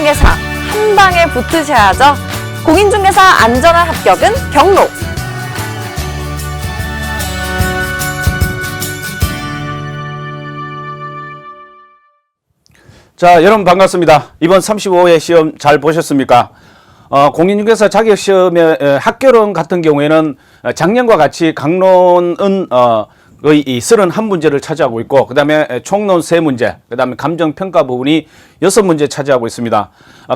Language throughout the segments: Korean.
공인중개사 한 방에 붙으셔야죠. 공인중개사 안전한 합격은 경로. 자, 여러분 반갑습니다. 이번 35회 시험 잘 보셨습니까? 공인중개사 자격시험의 학교론 같은 경우에는 작년과 같이 강론은 거의 31문제를 차지하고 있고, 그 다음에 총론 3문제, 그 다음에 감정평가 부분이 6문제 차지하고 있습니다.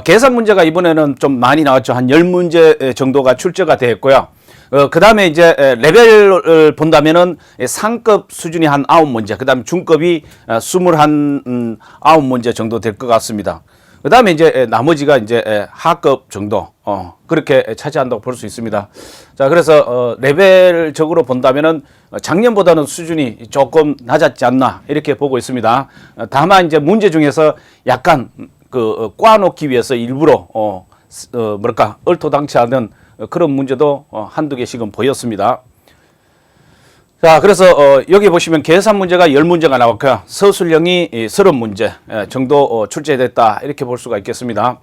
계산 문제가 이번에는 좀 많이 나왔죠. 한 10문제 정도가 출제가 되었고요. 그 다음에 이제 레벨을 본다면은 상급 수준이 한 9문제, 그 다음에 중급이 29문제 정도 될 것 같습니다. 그 다음에 이제 나머지가 이제 하급 정도, 그렇게 차지한다고 볼 수 있습니다. 자, 그래서 레벨적으로 본다면은 작년보다는 수준이 조금 낮았지 않나, 이렇게 보고 있습니다. 다만 이제 문제 중에서 약간 꽈놓기 위해서 일부러, 얼토당치 않은 그런 문제도 한두 개씩은 보였습니다. 자, 그래서 여기 보시면 계산 문제가 10문제가 나왔고요. 서술형이 30문제 정도 출제됐다, 이렇게 볼 수가 있겠습니다.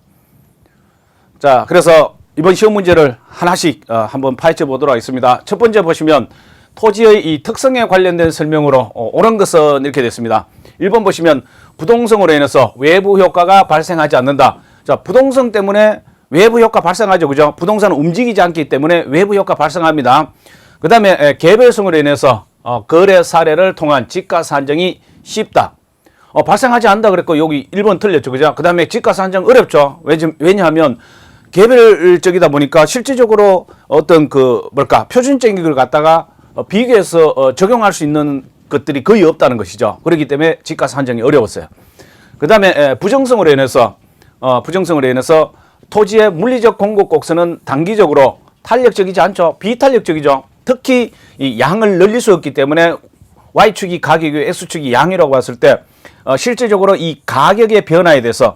자, 그래서 이번 시험 문제를 하나씩 한번 파헤쳐 보도록 하겠습니다. 첫 번째 보시면 토지의 이 특성에 관련된 설명으로 옳은 것은 이렇게 됐습니다. 1번 보시면 부동성으로 인해서 외부 효과가 발생하지 않는다. 자, 부동성 때문에 외부 효과 발생하죠. 그죠? 부동산은 움직이지 않기 때문에 외부 효과 발생합니다. 그 다음에 개별성으로 인해서 거래 사례를 통한 지가 산정이 쉽다. 발생하지 않는다 그랬고, 여기 1번 틀렸죠. 그죠? 그 다음에 지가 산정 어렵죠. 왜냐하면 개별적이다 보니까 실질적으로 어떤 표준적인 걸 갖다가 비교해서 적용할 수 있는 것들이 거의 없다는 것이죠. 그렇기 때문에 지가 산정이 어려웠어요. 그 다음에 부정성으로 인해서 토지의 물리적 공급 곡선은 단기적으로 탄력적이지 않죠. 비탄력적이죠. 특히 이 양을 늘릴 수 없기 때문에 Y축이 가격이고 X축이 양이라고 봤을 때 실질적으로 이 가격의 변화에 대해서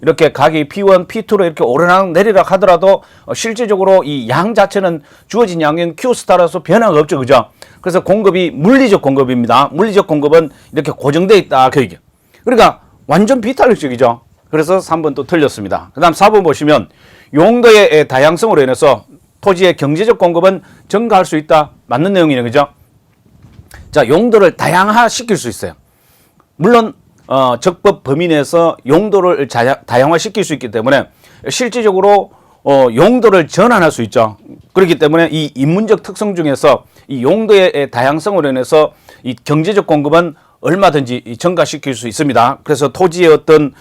이렇게 가격이 P1, P2로 이렇게 오르락 내리락 하더라도 실질적으로 이 양 자체는 주어진 양인 Q스타라서 변화가 없죠. 그죠? 그래서 공급이 물리적 공급입니다. 물리적 공급은 이렇게 고정되어 있다. 그 얘기예요. 그러니까 완전 비탄력적이죠. 그래서 3번 또 틀렸습니다. 그 다음 4번 보시면 용도의 다양성으로 인해서 토지의 경제적 공급은 증가할 수 있다. 맞는 내용이네요. 그죠? 자, 용도를 다양화시킬 수 있어요. 물론 적법 범위 내에서 용도를 다양화시킬 수 있기 때문에 실질적으로 용도를 전환할 수 있죠. 그렇기 때문에 이 인문적 특성 중에서 이 용도의 다양성으로 인해서 이 경제적 공급은 얼마든지 증가시킬 수 있습니다. 그래서 토지의 어떤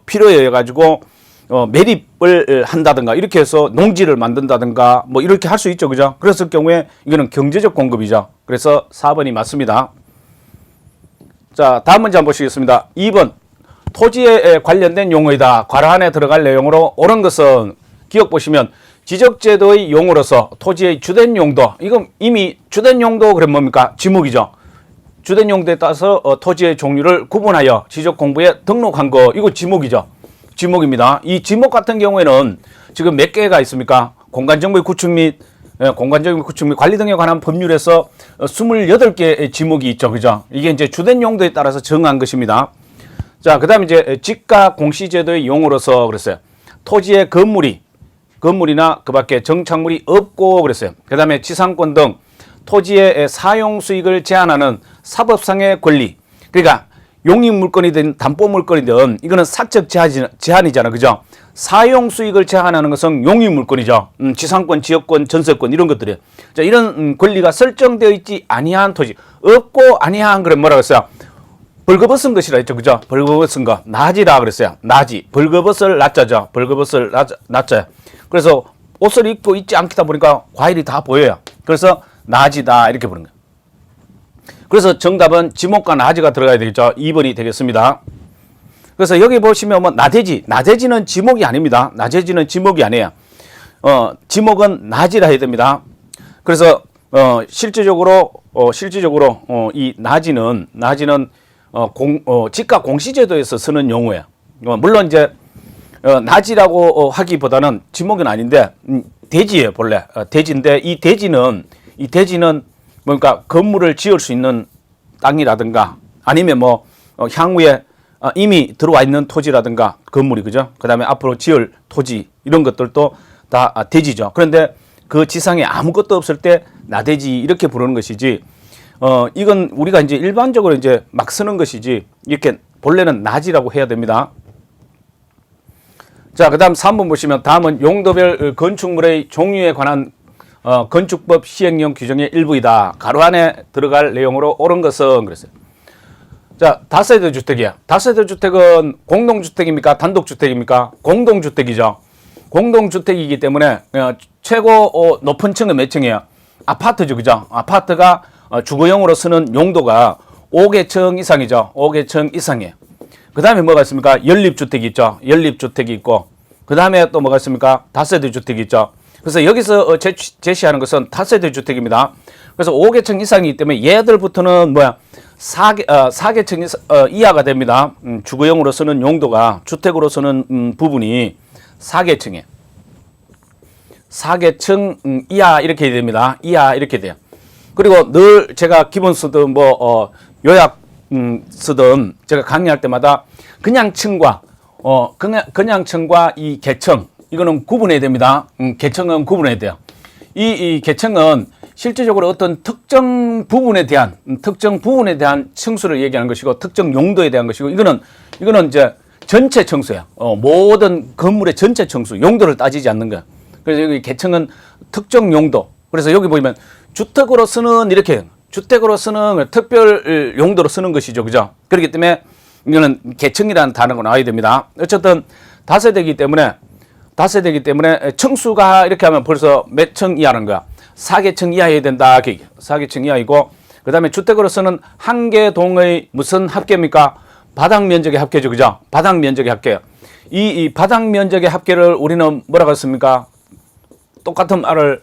필요에 의해 가지고 매립을 한다든가 이렇게 해서 농지를 만든다든가 뭐 이렇게 할 수 있죠. 그죠? 그랬을 경우에 이거는 경제적 공급이죠. 그래서 4번이 맞습니다. 자, 다음 문제 한번 보시겠습니다. 2번 토지에 관련된 용어이다. 괄호 안에 들어갈 내용으로 옳은 것은 기억 보시면 지적제도의 용어로서 토지의 주된 용도, 이건 이미 주된 용도 그럼 뭡니까? 지목이죠. 주된 용도에 따라서 토지의 종류를 구분하여 지적 공부에 등록한 거, 이거 지목이죠. 지목입니다. 이 지목 같은 경우에는 지금 몇 개가 있습니까? 공간정보의 구축 및 관리 등에 관한 법률에서 28개의 지목이 있죠. 그죠? 이게 이제 주된 용도에 따라서 정한 것입니다. 자, 그 다음에 이제 지가 공시제도의 용어로서 그랬어요. 토지의 건물이나 그 밖에 정착물이 없고 그랬어요. 그 다음에 지상권 등 토지의 사용 수익을 제한하는 사법상의 권리. 그러니까 용익물건이든 담보물건이든 이거는 사적 제한이잖아. 그죠? 사용 수익을 제한하는 것은 용익물건이죠. 지상권, 지역권, 전세권 이런 것들이에요. 자, 이런 권리가 설정되어 있지 아니한 토지. 없고 아니한 그래 뭐라고 했어요? 벌거벗은 것이라 했죠. 그죠? 벌거벗은 거. 낮이라 그랬어요. 낮이. 벌거벗을 낮자죠. 벌거벗을 낮자요. 그래서 옷을 입고 있지 않다 보니까 과일이 다 보여요. 그래서 낮이다 이렇게 부르는 거예요. 그래서 정답은 지목과 낮이가 들어가야 되겠죠. 2번이 되겠습니다. 그래서 여기 보시면 뭐 나대지는 지목이 아닙니다. 나대지는 지목이 아니에요. 지목은 낮이라 해야 됩니다. 그래서 실질적으로 이 낮이는 지가 공시제도에서 쓰는 용어예요. 물론 이제 낮이라고 하기보다는 지목은 아닌데 대지예요. 본래 대지인데 이 대지는 뭔가 건물을 지을 수 있는 땅이라든가 아니면 뭐 향후에 이미 들어와 있는 토지라든가 건물이 그죠? 그다음에 앞으로 지을 토지 이런 것들도 다 대지죠. 그런데 그 지상에 아무것도 없을 때 나대지 이렇게 부르는 것이지. 이건 우리가 이제 일반적으로 이제 막 쓰는 것이지 이렇게 본래는 나지라고 해야 됩니다. 자, 그다음 3번 보시면 다음은 용도별 건축물의 종류에 관한 건축법 시행령 규정의 일부이다. 가로 안에 들어갈 내용으로 옳은 것은 그랬어요. 자, 다세대 주택이야. 다세대 주택은 공동주택입니까? 단독주택입니까? 공동주택이죠. 공동주택이기 때문에 최고 높은 층은 몇 층이에요? 아파트죠, 그죠? 아파트가 주거용으로 쓰는 용도가 5개층 이상이죠. 5개층 이상이에요. 그 다음에 뭐가 있습니까? 연립주택이 있죠. 연립주택이 있고 그 다음에 또 뭐가 있습니까? 다세대 주택이 있죠. 그래서 여기서 제시하는 것은 다세대 주택입니다. 그래서 5개층 이상이기 때문에 얘들부터는 뭐야? 4개층 이하가 됩니다. 주거용으로 쓰는 용도가 주택으로 쓰는 부분이 4개층이에요. 4개층 이하 이렇게 됩니다. 이하 이렇게 돼요. 그리고 늘 제가 기본 쓰든 요약 쓰든 제가 강의할 때마다 그냥 층과 그냥 층과 이 계층 이거는 구분해야 됩니다. 계층은 구분해야 돼요. 이 계층은 실질적으로 어떤 특정 부분에 대한 층수를 얘기하는 것이고 특정 용도에 대한 것이고 이거는 이제 전체 층수야. 모든 건물의 전체 층수, 용도를 따지지 않는 거야. 그래서 여기 계층은 특정 용도. 그래서 여기 보면 주택으로 쓰는 특별 용도로 쓰는 것이죠. 그죠? 그렇기 때문에 이거는 계층이라는 단어가 나와야 됩니다. 어쨌든 다세대이기 때문에 층수가 이렇게 하면 벌써 몇 층 이하는 거야? 4개층 이하여야 된다. 4개층 이하이고 그다음에 주택으로 쓰는 한 개 동의 무슨 합계입니까? 바닥 면적의 합계죠. 그죠? 바닥 면적의 합계. 이 바닥 면적의 합계를 우리는 뭐라고 했습니까? 똑같은 말을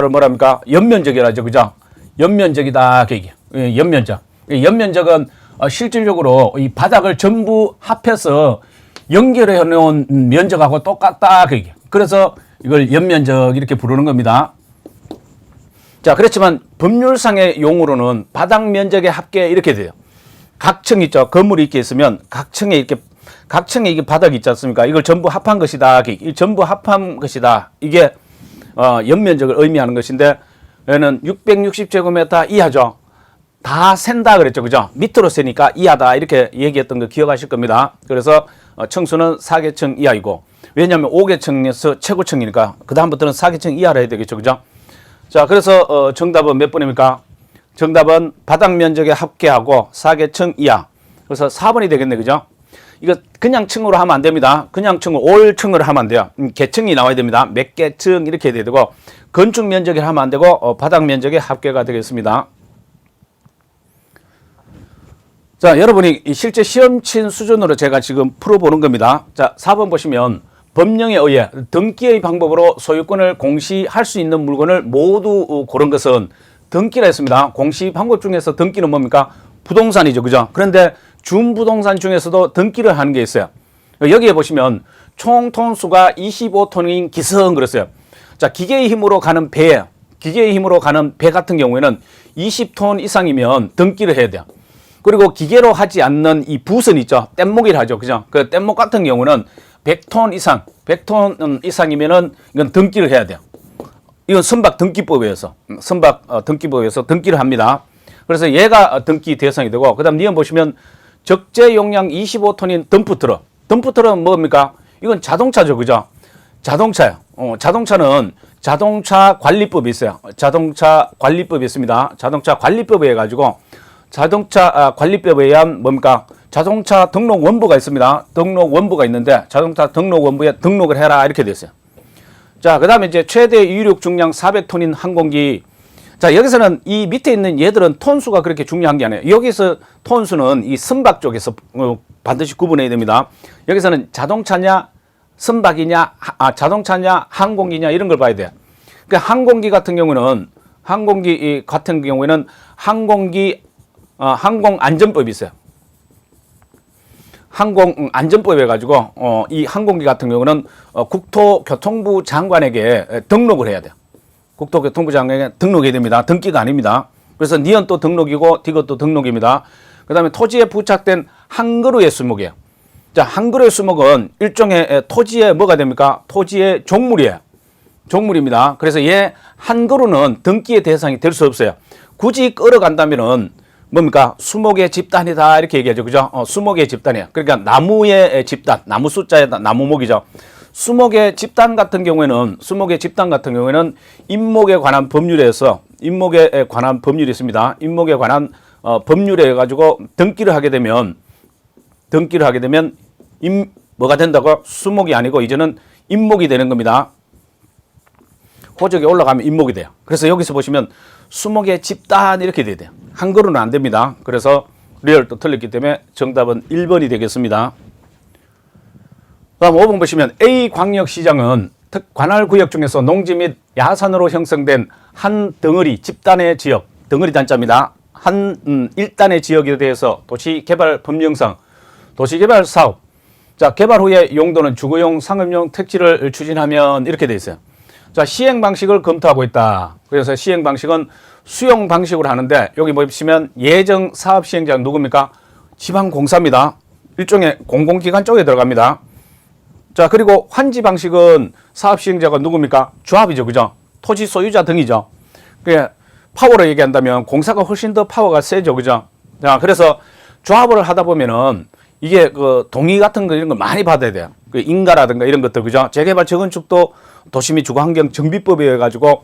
뭐랍니까? 연면적이라죠. 그죠? 연면적이다. 연면적. 연면적은 실질적으로 이 바닥을 전부 합해서 연결해 놓은 면적하고 똑같다. 그래서 이걸 연면적 이렇게 부르는 겁니다. 자, 그렇지만 법률상의 용어로는 바닥 면적의 합계 이렇게 돼요. 각층 있죠. 건물이 이렇게 있으면 각층에 이게 바닥이 있지 않습니까? 이걸 전부 합한 것이다. 전부 합한 것이다. 이게 연면적을 의미하는 것인데 얘는 660제곱미터 이하죠. 다 센다 그랬죠. 그죠? 밑으로 세니까 이하다 이렇게 얘기했던 거 기억하실 겁니다. 그래서 층수는 4개층 이하이고 왜냐하면 5개층에서 최고층이니까 그 다음부터는 4개층 이하라 해야 되겠죠. 그죠? 자, 그래서 정답은 몇 번입니까? 정답은 바닥 면적의 합계하고 4개층 이하. 그래서 4번이 되겠네. 그죠? 이거 그냥 층으로 하면 안 됩니다. 그냥 층으로 올층으로 하면 안 돼요. 계층이 나와야 됩니다. 몇 개층 이렇게 해야 되고 건축 면적이 하면 안 되고 바닥 면적의 합계가 되겠습니다. 자, 여러분이 실제 시험친 수준으로 제가 지금 풀어보는 겁니다. 자, 4번 보시면 법령에 의해 등기의 방법으로 소유권을 공시할 수 있는 물건을 모두 고른 것은 등기라 했습니다. 공시 방법 중에서 등기는 뭡니까? 부동산이죠. 그죠? 그런데 준부동산 중에서도 등기를 하는 게 있어요. 여기에 보시면 총 톤수가 25톤인 기성 그랬어요. 자, 기계의 힘으로 가는 배 같은 경우에는 20톤 이상이면 등기를 해야 돼요. 그리고 기계로 하지 않는 이 붓은 있죠. 뗏목이라 하죠. 그죠? 그 뗏목 같은 경우는 100톤 이상이면은 이건 등기를 해야 돼요. 이건 선박 등기법에서 등기를 합니다. 그래서 얘가 등기 대상이 되고 그다음 니은 보시면 적재 용량 25톤인 덤프트럭은 뭡니까? 이건 자동차죠. 그죠? 자동차요. 자동차는 자동차 관리법이 있어요. 자동차 관리법이 있습니다. 자동차 관리법에 해가지고 자동차 관리법에 의한 뭡니까? 자동차 등록 원부가 있습니다. 등록 원부가 있는데 자동차 등록 원부에 등록을 해라 이렇게 됐어요. 자, 그 다음에 이제 최대 유력 중량 400톤인 항공기. 자, 여기서는 이 밑에 있는 얘들은 톤수가 그렇게 중요한 게 아니에요. 여기서 톤수는 이 선박 쪽에서 반드시 구분해야 됩니다. 여기서는 자동차냐, 선박이냐, 자동차냐, 항공기냐 이런 걸 봐야 돼요. 그러니까 항공기 같은 경우는 항공안전법이 있어요. 항공안전법 해가지고 이 항공기 같은 경우는 국토교통부 장관에게 등록을 해야 돼요. 국토교통부 장관에게 등록해야 됩니다. 등기가 아닙니다. 그래서 니은 또 등록이고 디귿 또 등록입니다. 그 다음에 토지에 부착된 한 그루의 수목이에요. 자, 한 그루의 수목은 일종의 토지의 뭐가 됩니까? 토지의 종물이에요. 종물입니다. 그래서 얘 한 그루는 등기의 대상이 될 수 없어요. 굳이 끌어간다면은 뭡니까? 수목의 집단이다 이렇게 얘기하죠. 그죠? 수목의 집단이에요. 그러니까 나무의 집단, 나무 숫자에다 나무목이죠. 수목의 집단 같은 경우에는 임목에 관한 법률에서 임목에 관한 법률이 있습니다. 임목에 관한 법률에 가지고 등기를 하게 되면 뭐가 된다고? 수목이 아니고 이제는 임목이 되는 겁니다. 호적에 올라가면 임목이 돼요. 그래서 여기서 보시면 수목의 집단 이렇게 돼야 돼요. 한 그루는 안 됩니다. 그래서 리얼도 틀렸기 때문에 정답은 1번이 되겠습니다. 다음 5번 보시면 A광역시장은 관할구역 중에서 농지 및 야산으로 형성된 한 덩어리 집단의 지역, 덩어리 단자입니다. 한 일단의 지역에 대해서 도시개발 법령상 도시개발 사업, 자 개발 후에 용도는 주거용, 상업용, 택지를 추진하면 이렇게 돼 있어요. 자, 시행 방식을 검토하고 있다. 그래서 시행 방식은 수용 방식으로 하는데 여기 보시면 예정 사업 시행자는 누굽니까? 지방공사입니다. 일종의 공공기관 쪽에 들어갑니다. 자, 그리고 환지 방식은 사업 시행자가 누굽니까? 조합이죠. 그죠? 토지 소유자 등이죠. 파워로 얘기한다면 공사가 훨씬 더 파워가 세죠. 그죠? 자, 그래서 조합을 하다 보면은 이게 그 동의 같은 거 이런 거 많이 받아야 돼요. 그 인가라든가 이런 것들. 그죠? 재개발 재건축도 도시및 주거환경 정비법에 가지고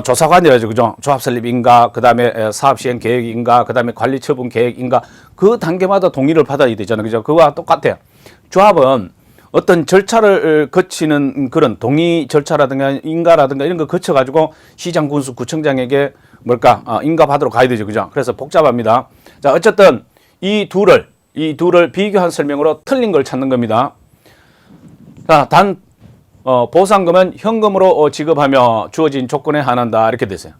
조사관이라죠. 그죠? 조합 설립 인가, 그다음에 사업 시행 계획 인가, 그다음에 관리 처분 계획 인가. 그 단계마다 동의를 받아야 되잖아요. 그죠? 그거와 똑같아요. 조합은 어떤 절차를 거치는 그런 동의 절차라든가 인가라든가 이런 거 거쳐 가지고 시장 군수 구청장에게 인가 받으러 가야 되죠. 그죠? 그래서 복잡합니다. 자, 어쨌든 이 둘을 비교한 설명으로 틀린 걸 찾는 겁니다. 자, 보상금은 현금으로 지급하며 주어진 조건에 한한다 이렇게 되세요.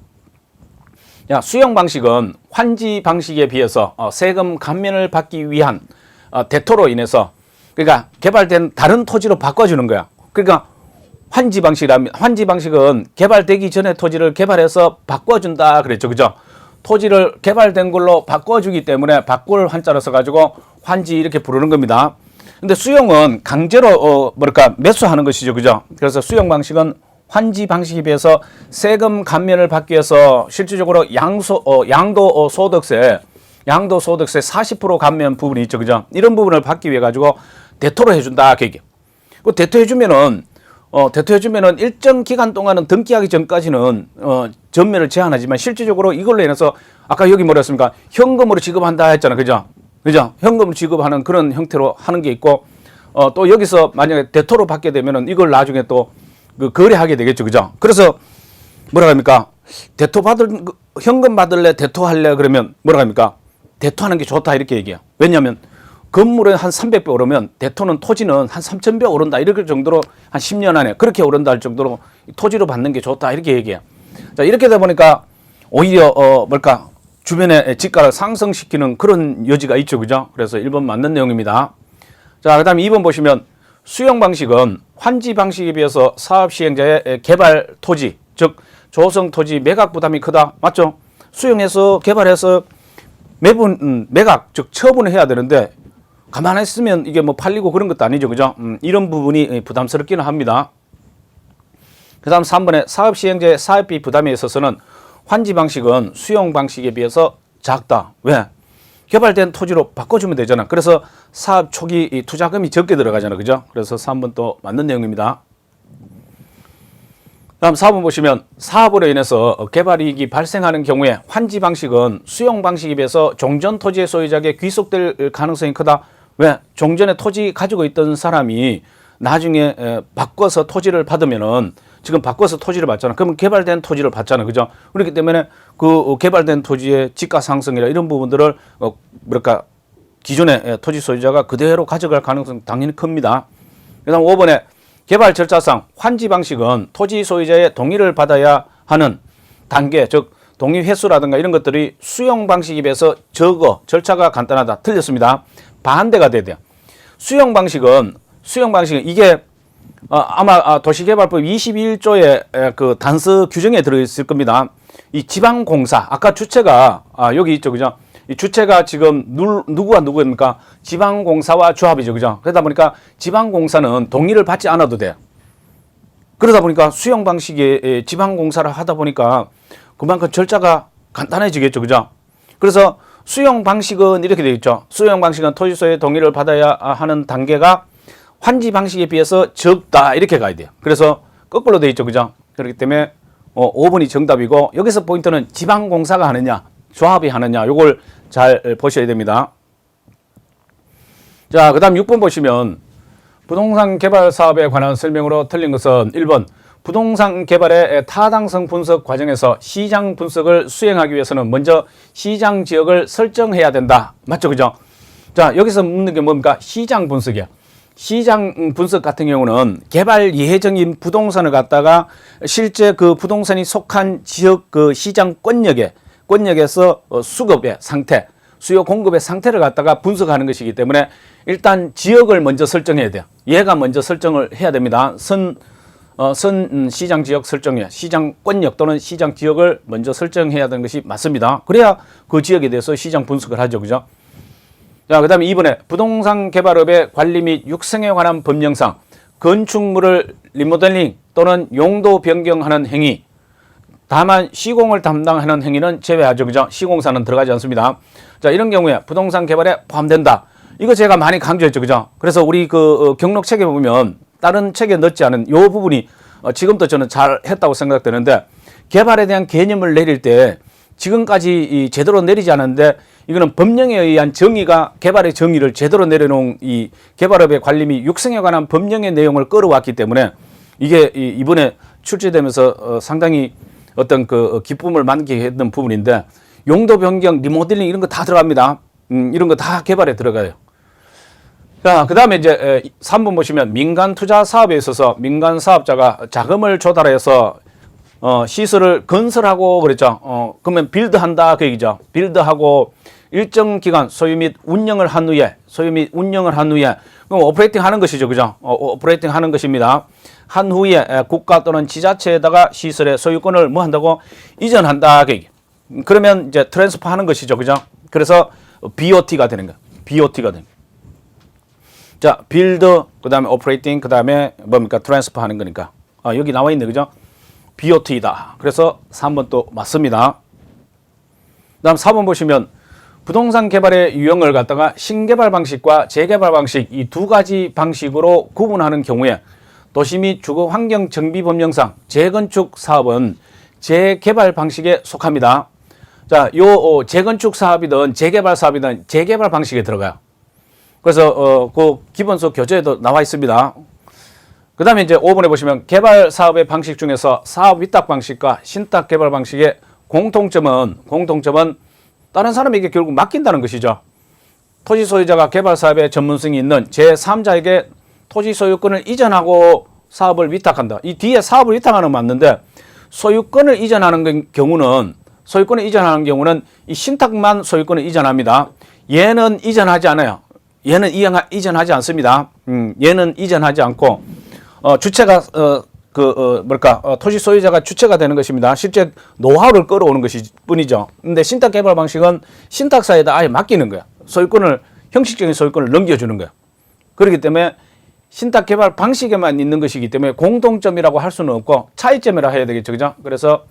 야, 수용 방식은 환지 방식에 비해서 세금 감면을 받기 위한 대토로 인해서 그러니까 개발된 다른 토지로 바꿔주는 거야. 그러니까 환지 방식은 개발되기 전에 토지를 개발해서 바꿔준다 그랬죠. 그죠? 토지를 개발된 걸로 바꿔주기 때문에 바꿀 한자로 써가지고 환지 이렇게 부르는 겁니다. 근데 수용은 강제로 매수하는 것이죠. 그죠? 그래서 수용 방식은 환지 방식에 비해서 세금 감면을 받기 위해서 실질적으로 양도소득세 40% 감면 부분이 있죠. 그죠? 이런 부분을 받기 위해 가지고 대토로 해준다. 그 얘기예요. 대토해주면은 일정 기간 동안은 등기하기 전까지는 전매를 제한하지만 실질적으로 이걸로 인해서 아까 여기 뭐라 했습니까? 현금으로 지급한다 했잖아. 그죠? 현금으로 지급하는 그런 형태로 하는 게 있고 또 여기서 만약에 대토로 받게 되면은 이걸 나중에 또 그 거래하게 되겠죠. 그죠? 그래서 뭐라 합니까? 현금 받을래? 대토할래? 그러면 뭐라 합니까? 대토하는 게 좋다 이렇게 얘기해요. 왜냐하면 건물에 한 300배 오르면 대토는 토지는 한 3,000배 오른다 이렇게 정도로 한 10년 안에 그렇게 오른다 할 정도로 토지로 받는 게 좋다 이렇게 얘기해요. 자, 이렇게 되다 보니까 오히려 주변의 지가를 상승시키는 그런 여지가 있죠. 그죠? 그래서 1번 맞는 내용입니다. 자, 그다음에 2번 보시면 수용 방식은 환지 방식에 비해서 사업 시행자의 개발 토지, 즉 조성 토지 매각 부담이 크다. 맞죠? 수용해서 개발해서 매분 매각, 즉 처분을 해야 되는데 가만히 있으면 이게 뭐 팔리고 그런 것도 아니죠. 그죠? 이런 부분이 부담스럽기는 합니다. 그 다음 3번에 사업 시행자의 사업비 부담에 있어서는 환지 방식은 수용 방식에 비해서 작다. 왜? 개발된 토지로 바꿔주면 되잖아. 그래서 사업 초기 투자금이 적게 들어가잖아. 그죠? 그래서 3번 또 맞는 내용입니다. 다음 4번 보시면 사업으로 인해서 개발이익이 발생하는 경우에 환지 방식은 수용 방식에 비해서 종전 토지의 소유자에게 귀속될 가능성이 크다. 왜? 종전에 토지 가지고 있던 사람이 나중에 바꿔서 토지를 받으면은 지금 바꿔서 토지를 받잖아. 그러면 개발된 토지를 받잖아. 그죠? 그렇기 때문에 그 개발된 토지의 지가 상승이나 이런 부분들을 기존의 토지 소유자가 그대로 가져갈 가능성 당연히 큽니다. 그다음 5번에 개발 절차상 환지 방식은 토지 소유자의 동의를 받아야 하는 단계, 즉 동의 횟수라든가 이런 것들이 수용 방식에 비해서 적어 절차가 간단하다. 틀렸습니다. 반대가 돼야 돼요. 수용 방식은 이게 아마 도시개발법 21조의 그 단서 규정에 들어있을 겁니다. 이 지방공사, 아까 주체가 여기 있죠. 그죠? 이 주체가 지금 누구와 누구입니까? 지방공사와 조합이죠. 그죠? 그러다 보니까 지방공사는 동의를 받지 않아도 돼. 그러다 보니까 수용 방식의 지방공사를 하다 보니까 그만큼 절차가 간단해지겠죠. 그죠? 그래서 수용 방식은 이렇게 되어 있죠. 수용 방식은 토지소유의 동의를 받아야 하는 단계가 환지 방식에 비해서 적다. 이렇게 가야 돼요. 그래서 거꾸로 되어 있죠. 그죠? 그렇기 때문에 5번이 정답이고, 여기서 포인트는 지방공사가 하느냐 조합이 하느냐, 요걸 잘 보셔야 됩니다. 자, 그 다음 6번 보시면 부동산 개발 사업에 관한 설명으로 틀린 것은 1번 부동산 개발의 타당성 분석 과정에서 시장 분석을 수행하기 위해서는 먼저 시장 지역을 설정해야 된다. 맞죠? 그죠? 자, 여기서 묻는 게 뭡니까? 시장 분석이야. 시장 분석 같은 경우는 개발 예정인 부동산을 갖다가 실제 그 부동산이 속한 지역 그 시장 권역에서 수급의 상태, 수요 공급의 상태를 갖다가 분석하는 것이기 때문에 일단 지역을 먼저 설정해야 돼요. 얘가 먼저 설정을 해야 됩니다. 선 시장 지역 설정이야. 시장 권역 또는 시장 지역을 먼저 설정해야 되는 것이 맞습니다. 그래야 그 지역에 대해서 시장 분석을 하죠. 그죠? 자, 그 다음에 2번에 부동산 개발업의 관리 및 육성에 관한 법령상 건축물을 리모델링 또는 용도 변경하는 행위, 다만 시공을 담당하는 행위는 제외하죠. 그죠? 시공사는 들어가지 않습니다. 자, 이런 경우에 부동산 개발에 포함된다. 이거 제가 많이 강조했죠. 그죠? 그래서 우리 그 경록 책에 보면 다른 책에 넣지 않은 요 부분이 지금도 저는 잘 했다고 생각되는데, 개발에 대한 개념을 내릴 때 지금까지 제대로 내리지 않았는데, 이거는 법령에 의한 정의가 개발의 정의를 제대로 내려놓은 이 개발업의 관리 및 육성에 관한 법령의 내용을 끌어왔기 때문에 이게 이번에 출제되면서 상당히 어떤 그 기쁨을 만기게 했던 부분인데, 용도 변경, 리모델링 이런 거 다 들어갑니다. 이런 거 다 개발에 들어가요. 자, 그 다음에 이제 3번 보시면 민간 투자 사업에 있어서 민간 사업자가 자금을 조달해서 시설을 건설하고 그랬죠. 그러면 빌드한다 그 얘기죠. 빌드하고 일정 기간 소유 및 운영을 한 후에 그럼 오퍼레이팅 하는 것이죠. 그죠? 오퍼레이팅 하는 것입니다. 한 후에 국가 또는 지자체에다가 시설의 소유권을 뭐 한다고? 이전한다 그 얘기. 그러면 이제 트랜스퍼 하는 것이죠. 그죠? 그래서 BOT가 되는 거야. BOT가 되는 거야. 자, 빌드, 그 다음에 오퍼레이팅, 그 다음에 뭡니까? 트랜스퍼 하는 거니까. 여기 나와 있네. 그죠? BOT이다. 그래서 3번 또 맞습니다. 그 다음 4번 보시면 부동산 개발의 유형을 갖다가 신개발 방식과 재개발 방식 이 두 가지 방식으로 구분하는 경우에 도시 및 주거 환경 정비 법령상 재건축 사업은 재개발 방식에 속합니다. 자, 요 재건축 사업이든 재개발 사업이든 재개발 방식에 들어가요. 그래서 그 기본서 교재에도 나와 있습니다. 그 다음에 이제 5번에 보시면 개발 사업의 방식 중에서 사업 위탁 방식과 신탁 개발 방식의 공통점은 다른 사람에게 결국 맡긴다는 것이죠. 토지 소유자가 개발 사업에 전문성이 있는 제3자에게 토지 소유권을 이전하고 사업을 위탁한다. 이 뒤에 사업을 위탁하는 건 맞는데, 소유권을 이전하는 경우는 이 신탁만 소유권을 이전합니다. 얘는 이전하지 않아요. 얘는 이전하지 않습니다. 얘는 이전하지 않고 주체가 토지 소유자가 주체가 되는 것입니다. 실제 노하우를 끌어오는 것이 뿐이죠. 근데 신탁 개발 방식은 신탁사에다 아예 맡기는 거야. 형식적인 소유권을 넘겨주는 거야. 그렇기 때문에 신탁 개발 방식에만 있는 것이기 때문에 공통점이라고 할 수는 없고 차이점이라 해야 되겠죠. 그죠? 그래서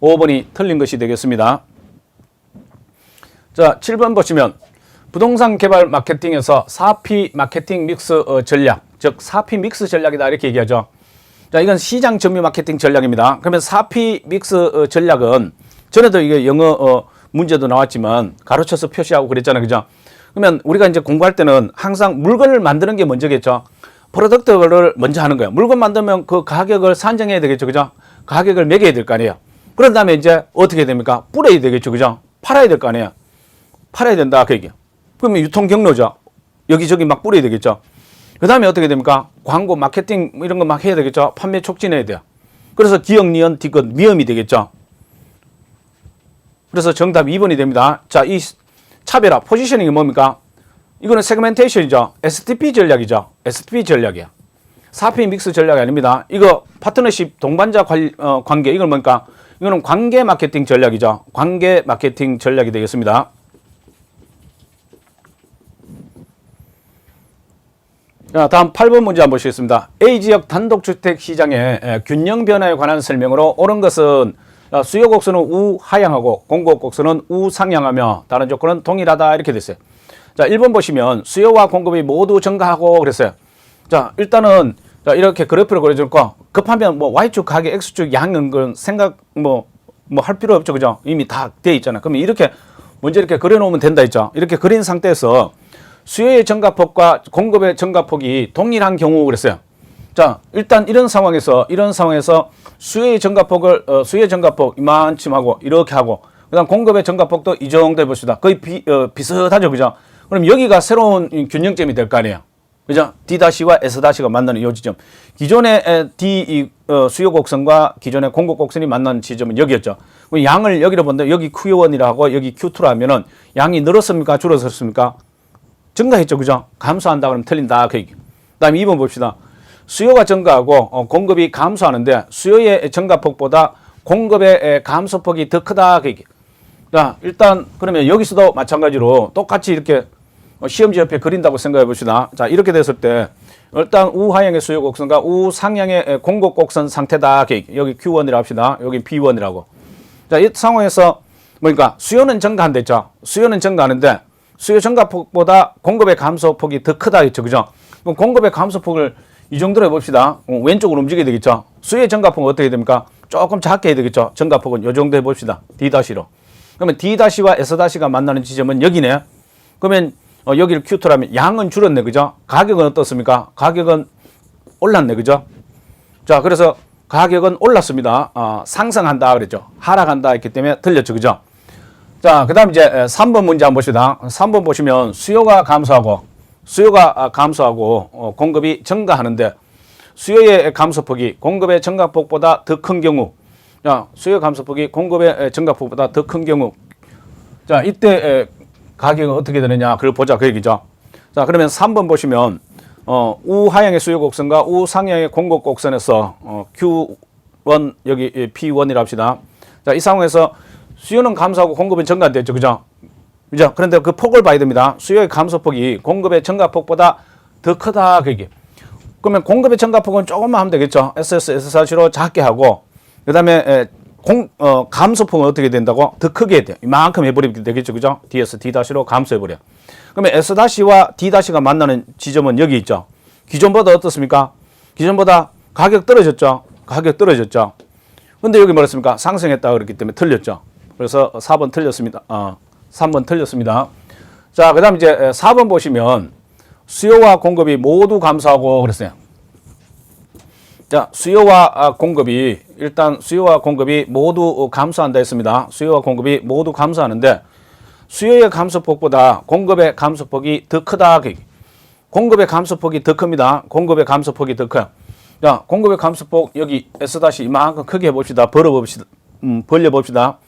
5번이 틀린 것이 되겠습니다. 자, 7번 보시면 부동산 개발 마케팅에서 4P 마케팅 믹스 전략, 즉 4P 믹스 전략이다 이렇게 얘기하죠. 자, 이건 시장 점유 마케팅 전략입니다. 그러면 4P 믹스 전략은 전에도 이게 영어 문제도 나왔지만 가로쳐서 표시하고 그랬잖아요. 그죠? 그러면 우리가 이제 공부할 때는 항상 물건을 만드는 게 먼저겠죠. 프로덕트를 먼저 하는 거예요. 물건 만들면 그 가격을 산정해야 되겠죠. 그죠? 가격을 매겨야 될 거 아니에요. 그런 다음에 이제 어떻게 됩니까? 뿌려야 되겠죠. 그죠? 팔아야 될 거 아니에요. 팔아야 된다. 그 얘기예요. 그러면 유통 경로죠. 여기저기 막 뿌려야 되겠죠. 그 다음에 어떻게 됩니까? 광고, 마케팅 이런 거 막 해야 되겠죠. 판매 촉진해야 돼요. 그래서 기역, 니은, 디귿, 미음이 되겠죠. 그래서 정답 2번이 됩니다. 자, 이 차별화, 포지셔닝이 뭡니까? 이거는 세그멘테이션이죠. STP 전략이죠. STP 전략이야. 4P 믹스 전략이 아닙니다. 이거 파트너십, 동반자 관계, 이건 뭡니까? 이거는 관계 마케팅 전략이죠. 관계 마케팅 전략이 되겠습니다. 자, 다음 8번 문제 한번 보시겠습니다. A 지역 단독주택 시장의 균형 변화에 관한 설명으로 옳은 것은 수요 곡선은 우하향하고 공급 곡선은 우상향하며 다른 조건은 동일하다 이렇게 됐어요. 자, 1번 보시면 수요와 공급이 모두 증가하고 그랬어요. 자, 일단은 자, 이렇게 그래프를 그려주니까 급하면 뭐 Y축 가격, X축 양은 건 생각 뭐 할 필요 없죠. 그죠? 이미 다 돼 있잖아요. 그러면 이렇게 먼저 이렇게 그려놓으면 된다 했죠. 이렇게 그린 상태에서 수요의 증가폭과 공급의 증가폭이 동일한 경우 그랬어요. 자, 일단 이런 상황에서 수요의 증가폭 이만큼 하고 이렇게 하고 그다음 공급의 증가폭도 이 정도 해봅시다. 거의 비슷하죠. 그죠? 그럼 여기가 새로운 균형점이 될 거 아니에요. 그죠? D-와 S-가 만나는 이 지점. 기존의 수요 곡선과 기존의 공급 곡선이 만나는 지점은 여기였죠. 양을 여기로 본다. 여기 Q1이라고 여기 Q2라 하면은 양이 늘었습니까? 줄었습니까? 증가했죠. 그죠? 감소한다 그러면 틀린다. 그 얘기. 다음에 2번 봅시다. 수요가 증가하고 공급이 감소하는데 수요의 증가폭보다 공급의 감소폭이 더 크다. 그 얘기. 자, 일단 그러면 여기서도 마찬가지로 똑같이 이렇게 시험지 옆에 그린다고 생각해 봅시다. 자, 이렇게 됐을 때 일단 우하향의 수요 곡선과 우상향의 공급 곡선 상태다. 여기 Q1이라고 합시다. 여기 P1이라고. 자, 이 상황에서 뭐니까 수요는 증가한다 했죠. 수요는 증가하는데 수요 증가폭보다 공급의 감소폭이 더 크다 했죠. 그죠? 그럼 공급의 감소폭을 이 정도로 해봅시다. 왼쪽으로 움직여야 되겠죠. 수요의 증가폭은 어떻게 됩니까? 조금 작게 해야 되겠죠. 증가폭은 이 정도 해봅시다. D-로. 그러면 D-와 S-가 만나는 지점은 여기네. 그러면 여기를 Q2라면 양은 줄었네. 그죠? 가격은 어떻습니까? 가격은 올랐네. 그죠? 자, 그래서 가격은 올랐습니다. 상승한다 그랬죠. 하락한다 했기 때문에 틀렸죠. 그죠? 자, 그 다음 이제 3번 문제 한번 봅시다. 3번 보시면 수요가 감소하고 공급이 증가하는데 수요의 감소폭이 공급의 증가폭보다 더 큰 경우, 자, 수요 감소폭이 공급의 증가폭보다 더 큰 경우, 자, 이때 가격은 어떻게 되느냐 그걸 보자 그 얘기죠. 자, 그러면 3번 보시면 우하향의 수요 곡선과 우상향의 공급 곡선에서 Q1 여기 P1이라 합시다. 자, 이 상황에서 수요는 감소하고 공급은 증가됐죠. 그죠? 그죠? 그런데 그 폭을 봐야 됩니다. 수요의 감소폭이 공급의 증가폭보다 더 크다 그 얘기. 그러면 공급의 증가폭은 조금만 하면 되겠죠. SS, S4로 작게 하고 그다음에 감소폭은 어떻게 된다고? 더 크게 해야 돼요. 이만큼 해버리면 되겠죠. 그죠? DS, D-로 감소해버려. 그러면 S-와 D-가 만나는 지점은 여기 있죠. 기존보다 어떻습니까? 기존보다 가격 떨어졌죠. 근데 여기 뭐랬습니까? 상승했다 그랬기 때문에 틀렸죠. 그래서 4번 틀렸습니다. 3번 틀렸습니다. 자, 그 다음 이제 4번 보시면 수요와 공급이 모두 감소하고 그랬어요. 자, 수요와 공급이 모두 감소한다 했습니다. 수요와 공급이 모두 감소하는데 수요의 감소폭보다 공급의 감소폭이 더 크다. 공급의 감소폭이 더 큽니다. 공급의 감소폭이 더 커요. 자, 공급의 감소폭 여기 S- 이만큼 크게 해봅시다. 벌려봅시다.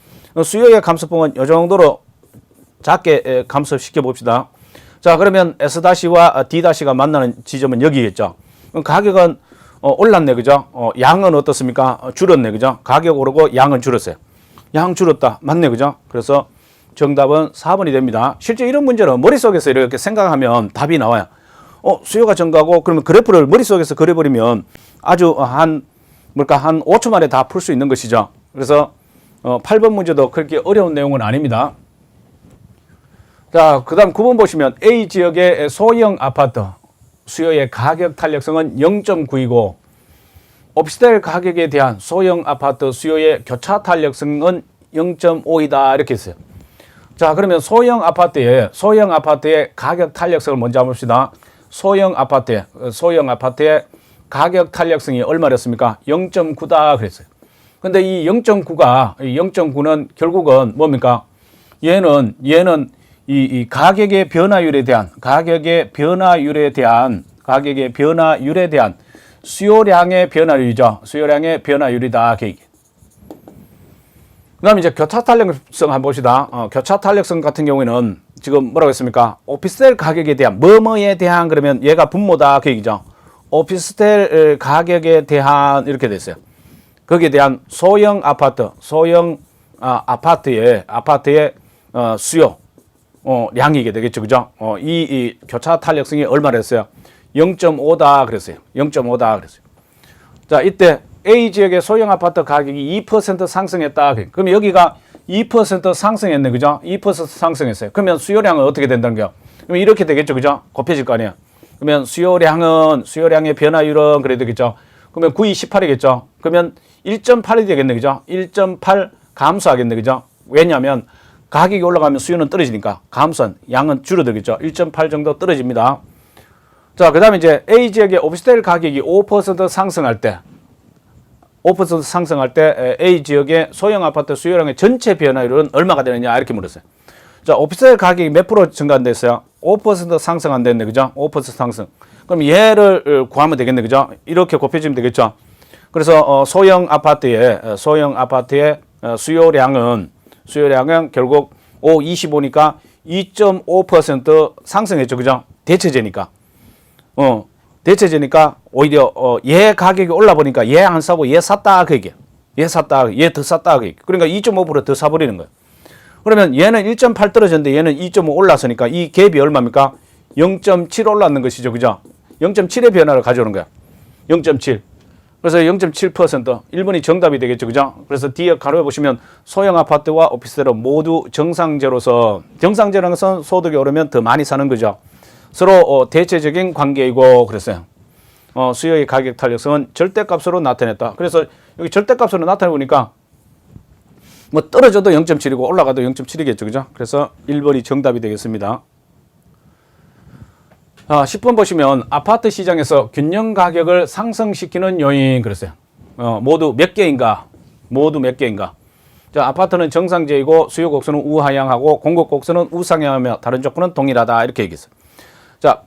수요의 감소폭은 이 정도로 작게 감소시켜 봅시다. 자, 그러면 S-와 D-가 만나는 지점은 여기겠죠. 그럼 가격은 올랐네. 그죠? 양은 어떻습니까? 줄었네. 그죠? 가격 오르고 양은 줄었어요. 양 줄었다. 맞네. 그죠? 그래서 정답은 4번이 됩니다. 실제 이런 문제는 머릿속에서 이렇게 생각하면 답이 나와요. 수요가 증가하고 그러면 그래프를 머릿속에서 그려버리면 아주 한 5초 만에 다 풀 수 있는 것이죠. 그래서 8번 문제도 그렇게 어려운 내용은 아닙니다. 자, 그 다음 9번 보시면 A 지역의 소형 아파트 수요의 가격 탄력성은 0.9이고 오피스텔 가격에 대한 소형 아파트 수요의 교차 탄력성은 0.5이다 이렇게 했어요. 자, 그러면 소형 아파트의 가격 탄력성을 먼저 한번 봅시다. 소형 아파트의 가격 탄력성이 얼마였습니까? 0.9다 그랬어요. 근데 이 0.9는 결국은 뭡니까? 얘는 이 가격의 변화율에 대한 수요량의 변화율이죠. 수요량의 변화율이다. 그 다음에 이제 교차 탄력성 한번 봅시다. 교차 탄력성 같은 경우에는 지금 뭐라고 했습니까? 오피스텔 가격에 대한 뭐뭐에 대한 그러면 얘가 분모다 그 얘기죠. 오피스텔 가격에 대한 이렇게 됐어요. 거기에 대한 소형 아파트의 수요 량이게 되겠죠. 그죠? 이 교차 탄력성이 얼마나 했어요? 0.5다 그랬어요. 0.5다 그랬어요. 자, 이때 A 지역의 소형 아파트 가격이 2% 상승했다. 그럼 여기가 2% 상승했네. 그죠? 2% 상승했어요. 그러면 수요량은 어떻게 된다는 거야? 그러면 이렇게 되겠죠. 그죠? 곱해질 거 아니야. 그러면 수요량의 변화율은 그래야 되겠죠. 그러면 9, 2, 18이겠죠. 그러면 1.8이 되겠네. 그죠? 1.8 감소하겠네. 그죠? 왜냐하면 가격이 올라가면 수요는 떨어지니까 감소한 양은 줄어들겠죠. 1.8 정도 떨어집니다. 자, 그 다음에 이제 A 지역의 오피스텔 가격이 5% 상승할 때 5% 상승할 때 A 지역의 소형 아파트 수요량의 전체 변화율은 얼마가 되느냐 이렇게 물었어요. 자, 오피스텔 가격이 몇 프로 증가한댔어요? 5% 상승한댔네. 그죠? 5% 상승. 그럼 얘를 구하면 되겠네. 그죠? 이렇게 곱해주면 되겠죠? 그래서 소형 아파트의 수요량은 결국 25니까 2.5% 상승했죠. 그죠? 대체제니까. 대체제니까 오히려 얘 가격이 올라보니까 얘 안 사고 얘 샀다 그 얘기야. 얘 샀다, 얘 더 샀다 그 얘기. 그러니까 2.5% 더 사버리는 거야. 그러면 얘는 1.8 떨어졌는데 얘는 2.5 올랐으니까 이 갭이 얼마입니까? 0.7 올랐는 것이죠. 그죠? 0.7의 변화를 가져오는 거야. 0.7. 그래서 0.7% 1번이 정답이 되겠죠. 그죠? 그래서 뒤에 가로에 보시면 소형 아파트와 오피스텔은 모두 정상제로서 정상제라는 것은 소득이 오르면 더 많이 사는 거죠. 서로 대체적인 관계이고 그랬어요. 수요의 가격 탄력성은 절대값으로 나타냈다. 그래서 여기 절대값으로 나타내보니까 뭐 떨어져도 0.7이고 올라가도 0.7이겠죠. 그죠? 그래서 1번이 정답이 되겠습니다. 10번 보시면 아파트 시장에서 균형 가격을 상승시키는 요인 그랬어요. 모두 몇 개인가? 자, 아파트는 정상제이고 수요 곡선은 우하향하고 공급 곡선은 우상향하며 다른 조건은 동일하다 이렇게 얘기했어요. 자,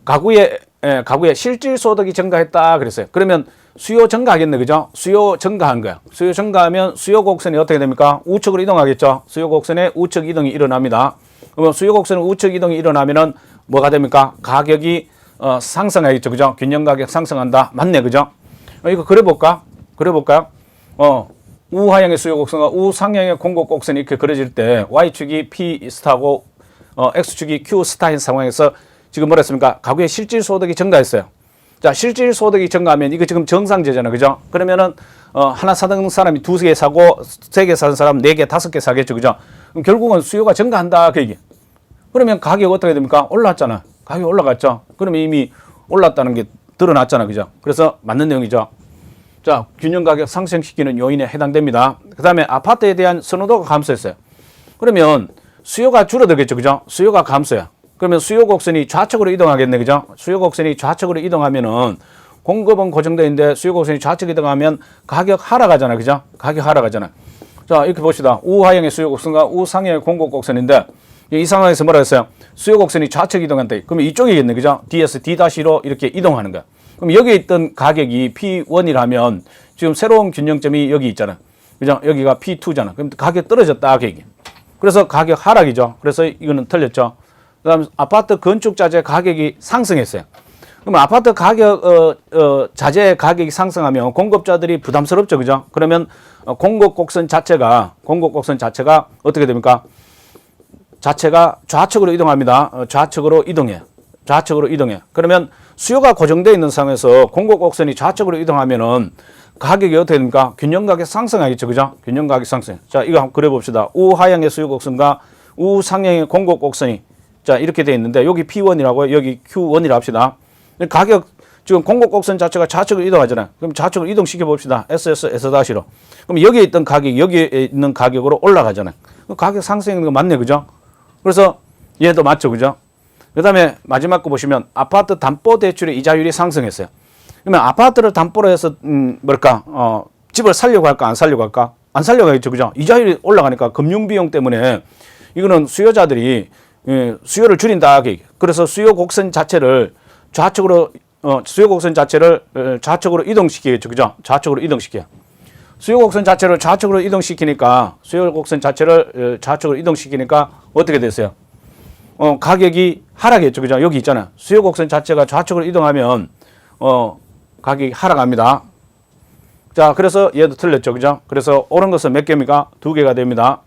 가구의 실질 소득이 증가했다 그랬어요. 그러면 수요 증가하겠네. 그죠? 수요 증가한 거야. 수요 증가하면 수요 곡선이 어떻게 됩니까? 우측으로 이동하겠죠. 수요 곡선에 우측 이동이 일어납니다. 그러면 수요 곡선에 우측 이동이 일어나면은 뭐가 됩니까? 가격이 상승하겠죠. 그죠? 균형 가격 상승한다. 맞네. 그죠? 이거 그려볼까요? 우하향의 수요 곡선과 우상향의 공급 곡선이 이렇게 그려질 때 Y축이 P 스타고 X축이 Q 스타인 상황에서 지금 뭐라 했습니까? 가구의 실질 소득이 증가했어요. 자, 실질 소득이 증가하면 이거 지금 정상제잖아. 그죠? 그러면은 하나 사는 사람이 2개 사고 3개 사는 사람 4개, 5개 사겠죠. 그죠? 그럼 결국은 수요가 증가한다. 그 얘기. 그러면 가격 어떻게 됩니까? 올랐잖아. 가격이 올라갔죠. 그러면 이미 올랐다는 게 드러났잖아. 그죠? 그래서 맞는 내용이죠. 자, 균형 가격 상승시키는 요인에 해당됩니다. 그 다음에 아파트에 대한 선호도가 감소했어요. 그러면 수요가 줄어들겠죠. 그죠? 수요가 감소야. 그러면 수요 곡선이 좌측으로 이동하겠네. 그죠? 수요 곡선이 좌측으로 이동하면은 공급은 고정되어 있는데 수요 곡선이 좌측 이동하면 가격 하락하잖아. 그죠? 가격 하락하잖아. 자, 이렇게 봅시다. 우하향의 수요 곡선과 우상향의 공급 곡선인데 이 상황에서 뭐라 했어요? 수요 곡선이 좌측 이동한다. 그러면 이쪽이겠네. 그죠? D에서 D-로 이렇게 이동하는 거야. 그럼 여기에 있던 가격이 P1이라면 지금 새로운 균형점이 여기 있잖아. 그죠? 여기가 P2잖아. 그럼 가격 떨어졌다. 그 얘기. 그래서 가격 하락이죠. 그래서 이거는 틀렸죠. 그 다음 아파트 건축 자재 가격이 상승했어요. 그럼 아파트 가격, 자재 가격이 상승하면 공급자들이 부담스럽죠. 그죠? 그러면 공급 곡선 자체가 어떻게 됩니까? 자체가 좌측으로 이동합니다. 좌측으로 이동해. 그러면 수요가 고정되어 있는 상황에서 공급 곡선이 좌측으로 이동하면은 가격이 어떻게 됩니까? 균형 가격 상승하겠죠. 그죠? 균형 가격 상승. 자, 이거 한번 그려봅시다. 우하향의 수요 곡선과 우상향의 공급 곡선이 자, 이렇게 되어 있는데 여기 P1이라고 여기 Q1이라 합시다. 가격 지금 공급 곡선 자체가 좌측으로 이동하잖아요. 그럼 좌측으로 이동시켜 봅시다. S-S-로. 그럼 여기에 있던 가격이 여기에 있는 가격으로 올라가잖아요. 가격 상승하는 거 맞네. 그죠? 그래서 얘도 맞죠. 그죠? 그 다음에 마지막 거 보시면 아파트 담보대출의 이자율이 상승했어요. 그러면 아파트를 담보로 해서 집을 살려고 할까 안 살려고 할까? 안 살려고 하겠죠. 그죠? 이자율이 올라가니까 금융비용 때문에 이거는 수요자들이 수요를 줄인다. 그래서 수요 곡선 자체를 좌측으로 이동시키겠죠. 그죠? 좌측으로 이동시켜. 수요 곡선 자체를 좌측으로 이동시키니까 어떻게 됐어요? 가격이 하락했죠. 그죠? 여기 있잖아요. 수요 곡선 자체가 좌측으로 이동하면 가격이 하락합니다. 자, 그래서 얘도 틀렸죠. 그죠? 그래서 옳은 것은 몇 개입니까? 2개가 됩니다.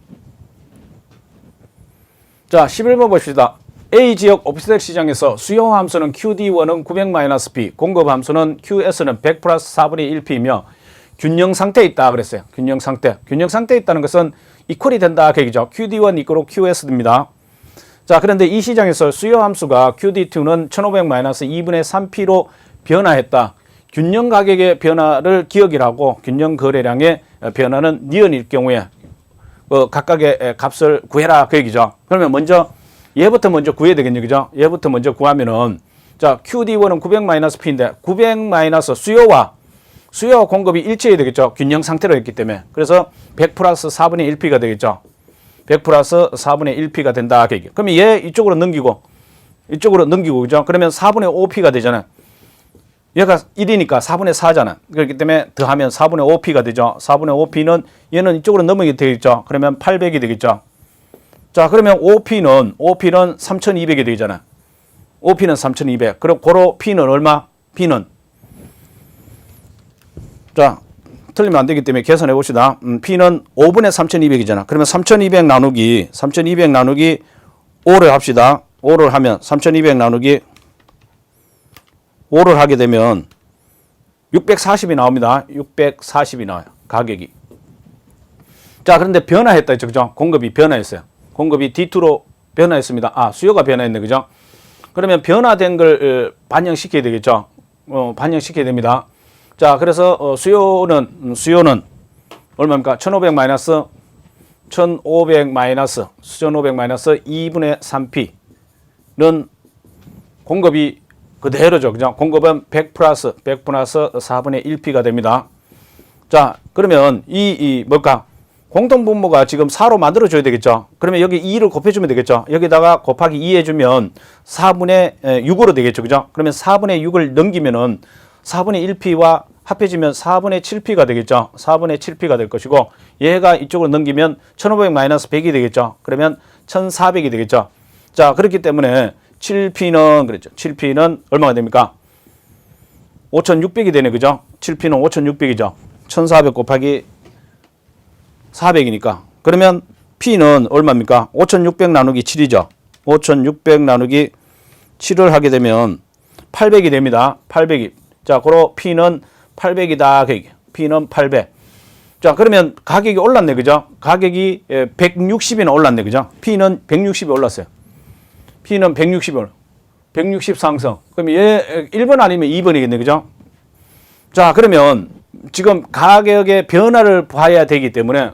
자, 11번 봅시다. A 지역 오피스텔 시장에서 수요 함수는 QD1은 900-P, 공급 함수는 QS는 100 플러스 4분의 1P이며 균형 상태에 있다 그랬어요. 균형 상태. 균형 상태에 있다는 것은 이퀄이 된다 그 얘기죠. QD1 이퀄로 QS입니다. 자, 그런데 이 시장에서 수요 함수가 QD2는 1500-2분의 3P로 변화했다. 균형 가격의 변화를 기억이라고 균형 거래량의 변화는 니은일 경우에 각각의 값을 구해라 그 얘기죠. 그러면 먼저 얘부터 먼저 구해야 되겠죠. 그죠? 얘부터 먼저 구하면은 자, QD1은 900-P인데 900- 수요와 공급이 일치해야 되겠죠. 균형 상태로 했기 때문에. 그래서 100 플러스 4분의 1P가 되겠죠. 100 플러스 4분의 1P가 된다. 그러면 얘 이쪽으로 넘기고 그죠? 그러면 4분의 5P가 되잖아요. 얘가 1이니까 4분의 4잖아. 그렇기 때문에 더하면 4분의 5P가 되죠. 4분의 5P는 얘는 이쪽으로 넘어가게 되겠죠. 그러면 800이 되겠죠. 자, 그러면 5P는 3200이 되잖아. 5P는 3200. 그럼 고로 P는 얼마? P는 자, 틀리면 안 되기 때문에 계산해 봅시다. P는 5분의 3200이잖아. 그러면 3200 나누기 5를 합시다. 5를 하면 3200 나누기 5를 하게 되면 640이 나옵니다. 640이 나와요. 가격이. 자, 그런데 변화했다 했죠. 그죠? 공급이 변화했어요. 공급이 D2로 변화했습니다. 아, 수요가 변화했네. 그죠? 그러면 변화된 걸 반영시켜야 되겠죠. 반영시켜야 됩니다. 자, 그래서 수요는 얼마입니까? 1500 마이너스 1500 마이너스 2분의 3P는 공급이 그대로죠. 그죠? 공급은 100 플러스 4분의 1P가 됩니다. 자, 그러면 뭘까? 공통분모가 지금 4로 만들어줘야 되겠죠. 그러면 여기 2를 곱해주면 되겠죠. 여기다가 곱하기 2 해주면 4분의 6으로 되겠죠. 그죠? 그러면 4분의 6을 넘기면은 4분의 1P와 합해지면 4분의 7P가 되겠죠. 4분의 7P가 될 것이고, 얘가 이쪽으로 넘기면 1500-100이 되겠죠. 그러면 1400이 되겠죠. 자, 그렇기 때문에 7P는 그랬죠. 7P는 얼마가 됩니까? 5600이 되네. 그죠? 7P는 5600이죠. 1400 곱하기 400이니까. 그러면 P는 얼마입니까? 5600 나누기 7이죠. 5600 나누기 7을 하게 되면 800이 됩니다. 800이. 자, 그로 P는 800이다. P는 800. 자, 그러면 가격이 올랐네. 그죠? 가격이 160이나 올랐네. 그죠? P는 160이 올랐어요. P는 160이 160 상승. 그럼 얘 1번 아니면 2번이겠네. 그죠? 자, 그러면 지금 가격의 변화를 봐야 되기 때문에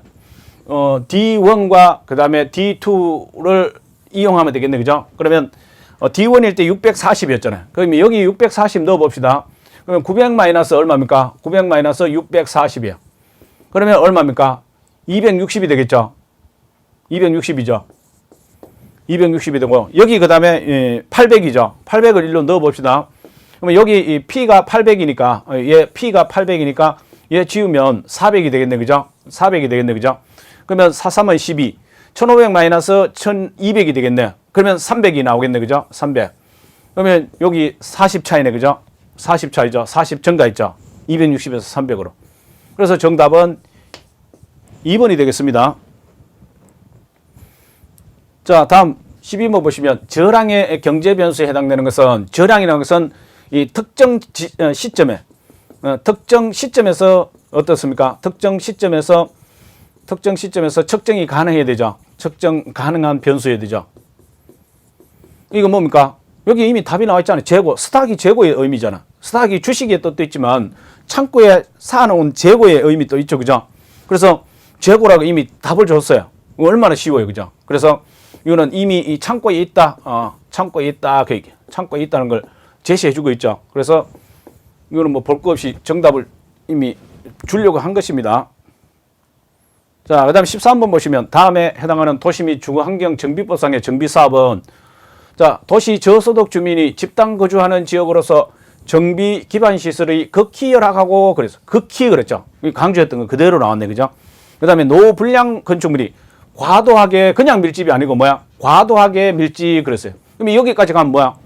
D1과 그 다음에 D2를 이용하면 되겠네. 그죠? 그러면 D1일 때 640이었잖아요. 그러면 여기 640 넣어 봅시다. 그러면 900 마이너스 얼마입니까? 900 마이너스 640이에요. 그러면 얼마입니까? 260이 되겠죠? 260이죠. 260이 되고, 여기 그 다음에 800이죠. 800을 일로 넣어 봅시다. 그러면 여기 이 P가 800이니까, 얘 P가 800이니까 얘 지우면 400이 되겠네. 그죠? 400이 되겠네. 그죠? 그러면 4, 3은 12. 1500 마이너스 1200이 되겠네. 그러면 300이 나오겠네. 그죠? 300. 그러면 여기 40 차이네. 그죠? 40 차이죠. 40 증가했죠. 260에서 300으로. 그래서 정답은 2번이 되겠습니다. 자, 다음 12번 보시면 저량의 경제 변수에 해당되는 것은, 저량이라는 것은 이 특정 시점에서 어떻습니까? 특정 시점에서 측정이 가능해야 되죠. 측정 가능한 변수여야 되죠. 이거 뭡니까? 여기 이미 답이 나와 있잖아요. 재고, 스탁이 재고의 의미잖아. 스탁이 주식의 뜻도 있지만 창고에 쌓아놓은 재고의 의미 또 있죠. 그죠? 그래서 재고라고 이미 답을 줬어요. 얼마나 쉬워요. 그죠? 그래서 이거는 이미 이 창고에 있다. 창고에 있다. 그 얘기. 창고에 있다는 걸 제시해 주고 있죠. 그래서 이거는 뭐 볼 거 없이 정답을 이미 주려고 한 것입니다. 자, 그 다음에 13번 보시면 다음에 해당하는 도시 및 주거환경 정비법상의 정비사업은, 자, 도시 저소득 주민이 집단 거주하는 지역으로서 정비 기반 시설의 극히 열악하고, 그래서 극히 그랬죠. 강조했던 거 그대로 나왔네. 그죠? 그 다음에 노불량 건축물이 과도하게, 그냥 밀집이 아니고 뭐야? 과도하게 밀집 그랬어요. 그럼 여기까지 가면 뭐야?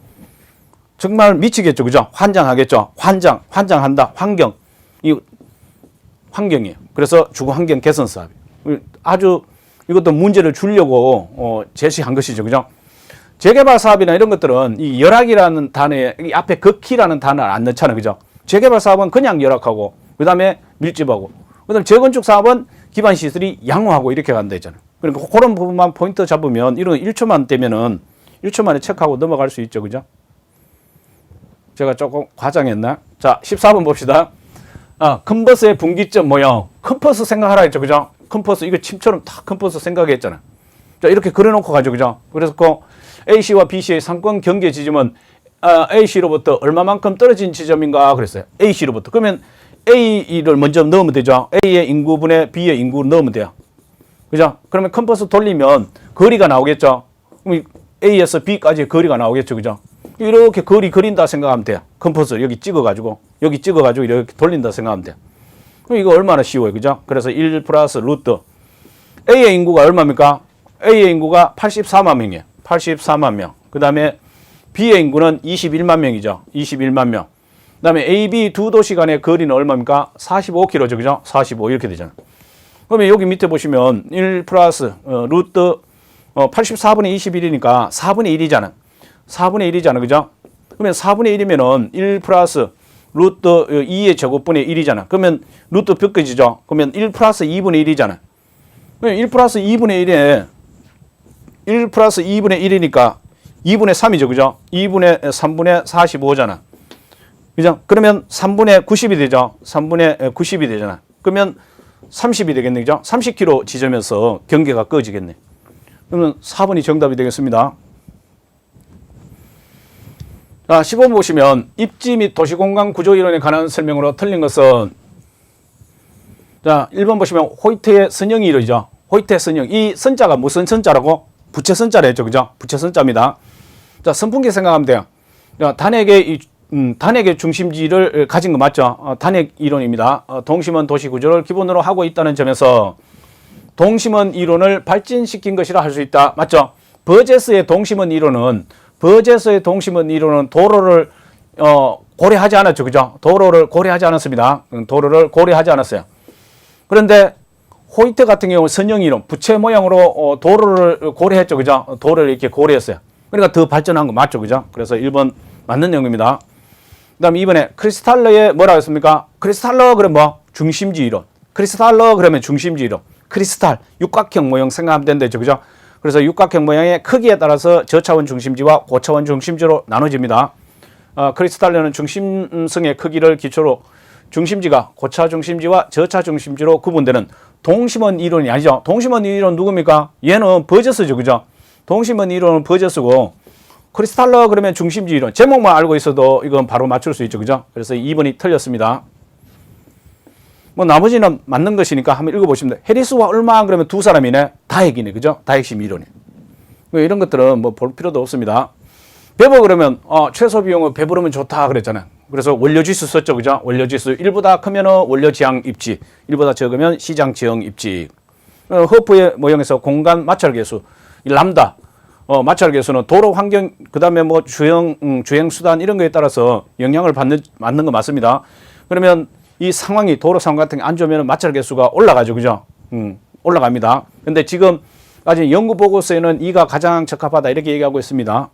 정말 미치겠죠. 그죠? 환장하겠죠. 환장한다. 환경. 이 환경이에요. 그래서 주거환경 개선 사업. 아주 이것도 문제를 주려고 제시한 것이죠. 그죠? 재개발 사업이나 이런 것들은 이 열악이라는 단어에 이 앞에 극히라는 단어를 안 넣잖아요. 그죠? 재개발 사업은 그냥 열악하고, 그 다음에 밀집하고, 그 다음에 재건축 사업은 기반 시설이 양호하고 이렇게 간다 했잖아요. 그러니까 그런 부분만 포인트 잡으면 이런 1초만 되면은 1초 만에 체크하고 넘어갈 수 있죠. 그죠? 제가 조금 과장했나? 자, 14번 봅시다. 큰 버스의 분기점 모형. 큰 버스 생각하라 했죠. 그죠? 큰 버스, 이거 침처럼 다 큰 버스 생각했잖아. 자, 이렇게 그려놓고 가죠. 그죠? 그래서 그 A씨와 B씨의 상권 경계 지점은 A씨로부터 얼마만큼 떨어진 지점인가 그랬어요. A씨로부터. 그러면 A를 먼저 넣으면 되죠. A의 인구분의 B의 인구를 넣으면 돼요. 그죠? 그러면 큰 버스 돌리면 거리가 나오겠죠. 그럼 A에서 B까지 거리가 나오겠죠. 그죠? 이렇게 거리 그린다 생각하면 돼요. 큰 버스 여기 찍어가지고 이렇게 돌린다 생각하면 돼요. 그럼 이거 얼마나 쉬워요. 그죠? 그래서 1 플러스 루트. A의 인구가 얼마입니까? A의 인구가 84만 명이에요. 84만 명. 그 다음에 B의 인구는 21만 명이죠. 21만 명. 그 다음에 A, B 두 도시 간의 거리는 얼마입니까? 45km죠. 그죠? 45 이렇게 되잖아요. 그러면 여기 밑에 보시면 1 플러스 루트 84분의 21이니까 4분의 1이잖아. 4분의 1이잖아. 그죠? 그러면 4분의 1이면은 1 플러스 루트 2의 제곱분의 1이잖아. 그러면 루트 벗겨지죠. 그러면 1 플러스 2분의 1이잖아. 그러면 1 플러스 2분의 1에 1 플러스 2분의 1이니까 2분의 3이죠. 그죠? 2분의 3분의 45잖아. 그죠? 그러면 3분의 90이 되죠. 3분의 90이 되잖아. 그러면 30이 되겠네. 그죠? 30km 지점에서 경계가 꺼지겠네. 그러면 4번이 정답이 되겠습니다. 자, 15번 보시면 입지 및 도시공간 구조 이론에 관한 설명으로 틀린 것은, 자, 1번 보시면 호이트의 선형이 이루어지죠. 호이트의 선형. 이 선자가 무슨 선자라고? 부채 선자라 했죠. 그죠? 부채 선자입니다. 자, 선풍기 생각하면 돼요. 자, 단핵의 중심지를 가진 거 맞죠? 단핵 이론입니다. 동심원 도시 구조를 기본으로 하고 있다는 점에서 동심원 이론을 발전시킨 것이라 할 수 있다. 맞죠? 버제스의 동심원 이론은 도로를 고려하지 않았죠. 그죠? 도로를 고려하지 않았습니다. 도로를 고려하지 않았어요. 그런데 호이트 같은 경우 선형 이론, 부채 모양으로 도로를 고려했죠. 그죠? 도로를 이렇게 고려했어요. 그러니까 더 발전한 거 맞죠. 그죠? 그래서 1번 맞는 내용입니다. 그 다음에 이번에 크리스탈러의 뭐라고 했습니까? 크리스탈러 그러면 뭐? 중심지 이론. 크리스탈러 그러면 중심지 이론. 크리스탈, 육각형 모형 생각하면 된다죠. 그죠? 그래서 육각형 모양의 크기에 따라서 저차원 중심지와 고차원 중심지로 나눠집니다. 크리스탈러는 중심성의 크기를 기초로 중심지가 고차 중심지와 저차 중심지로 구분되는 동심원 이론이 아니죠. 동심원 이론 누굽니까? 얘는 버제스죠. 그죠? 동심원 이론은 버제스고, 크리스탈러 그러면 중심지 이론. 제목만 알고 있어도 이건 바로 맞출 수 있죠. 그죠? 그래서 2번이 틀렸습니다. 뭐 나머지는 맞는 것이니까 한번 읽어보시면 돼요. 해리스와 얼마 그러면 두 사람이네. 다핵이네. 그죠? 다핵심 이론이. 뭐 이런 것들은 뭐 볼 필요도 없습니다. 배부 그러면 최소 비용을 배부르면 좋다 그랬잖아요. 그래서 원료지수 썼죠. 그죠? 원료지수 1보다 크면은 원료지향 입지, 1보다 적으면 시장 지형 입지. 허프의 모형에서 공간 마찰 계수, 람다. 마찰 계수는 도로 환경, 그 다음에 뭐 주행 수단 이런 거에 따라서 영향을 맞는 거 맞습니다. 그러면 이 상황이 도로 상황 같은 게 안 좋으면 마찰 계수가 올라가죠. 그죠? 올라갑니다. 근데 지금까지 연구 보고서에는 2가 가장 적합하다 이렇게 얘기하고 있습니다.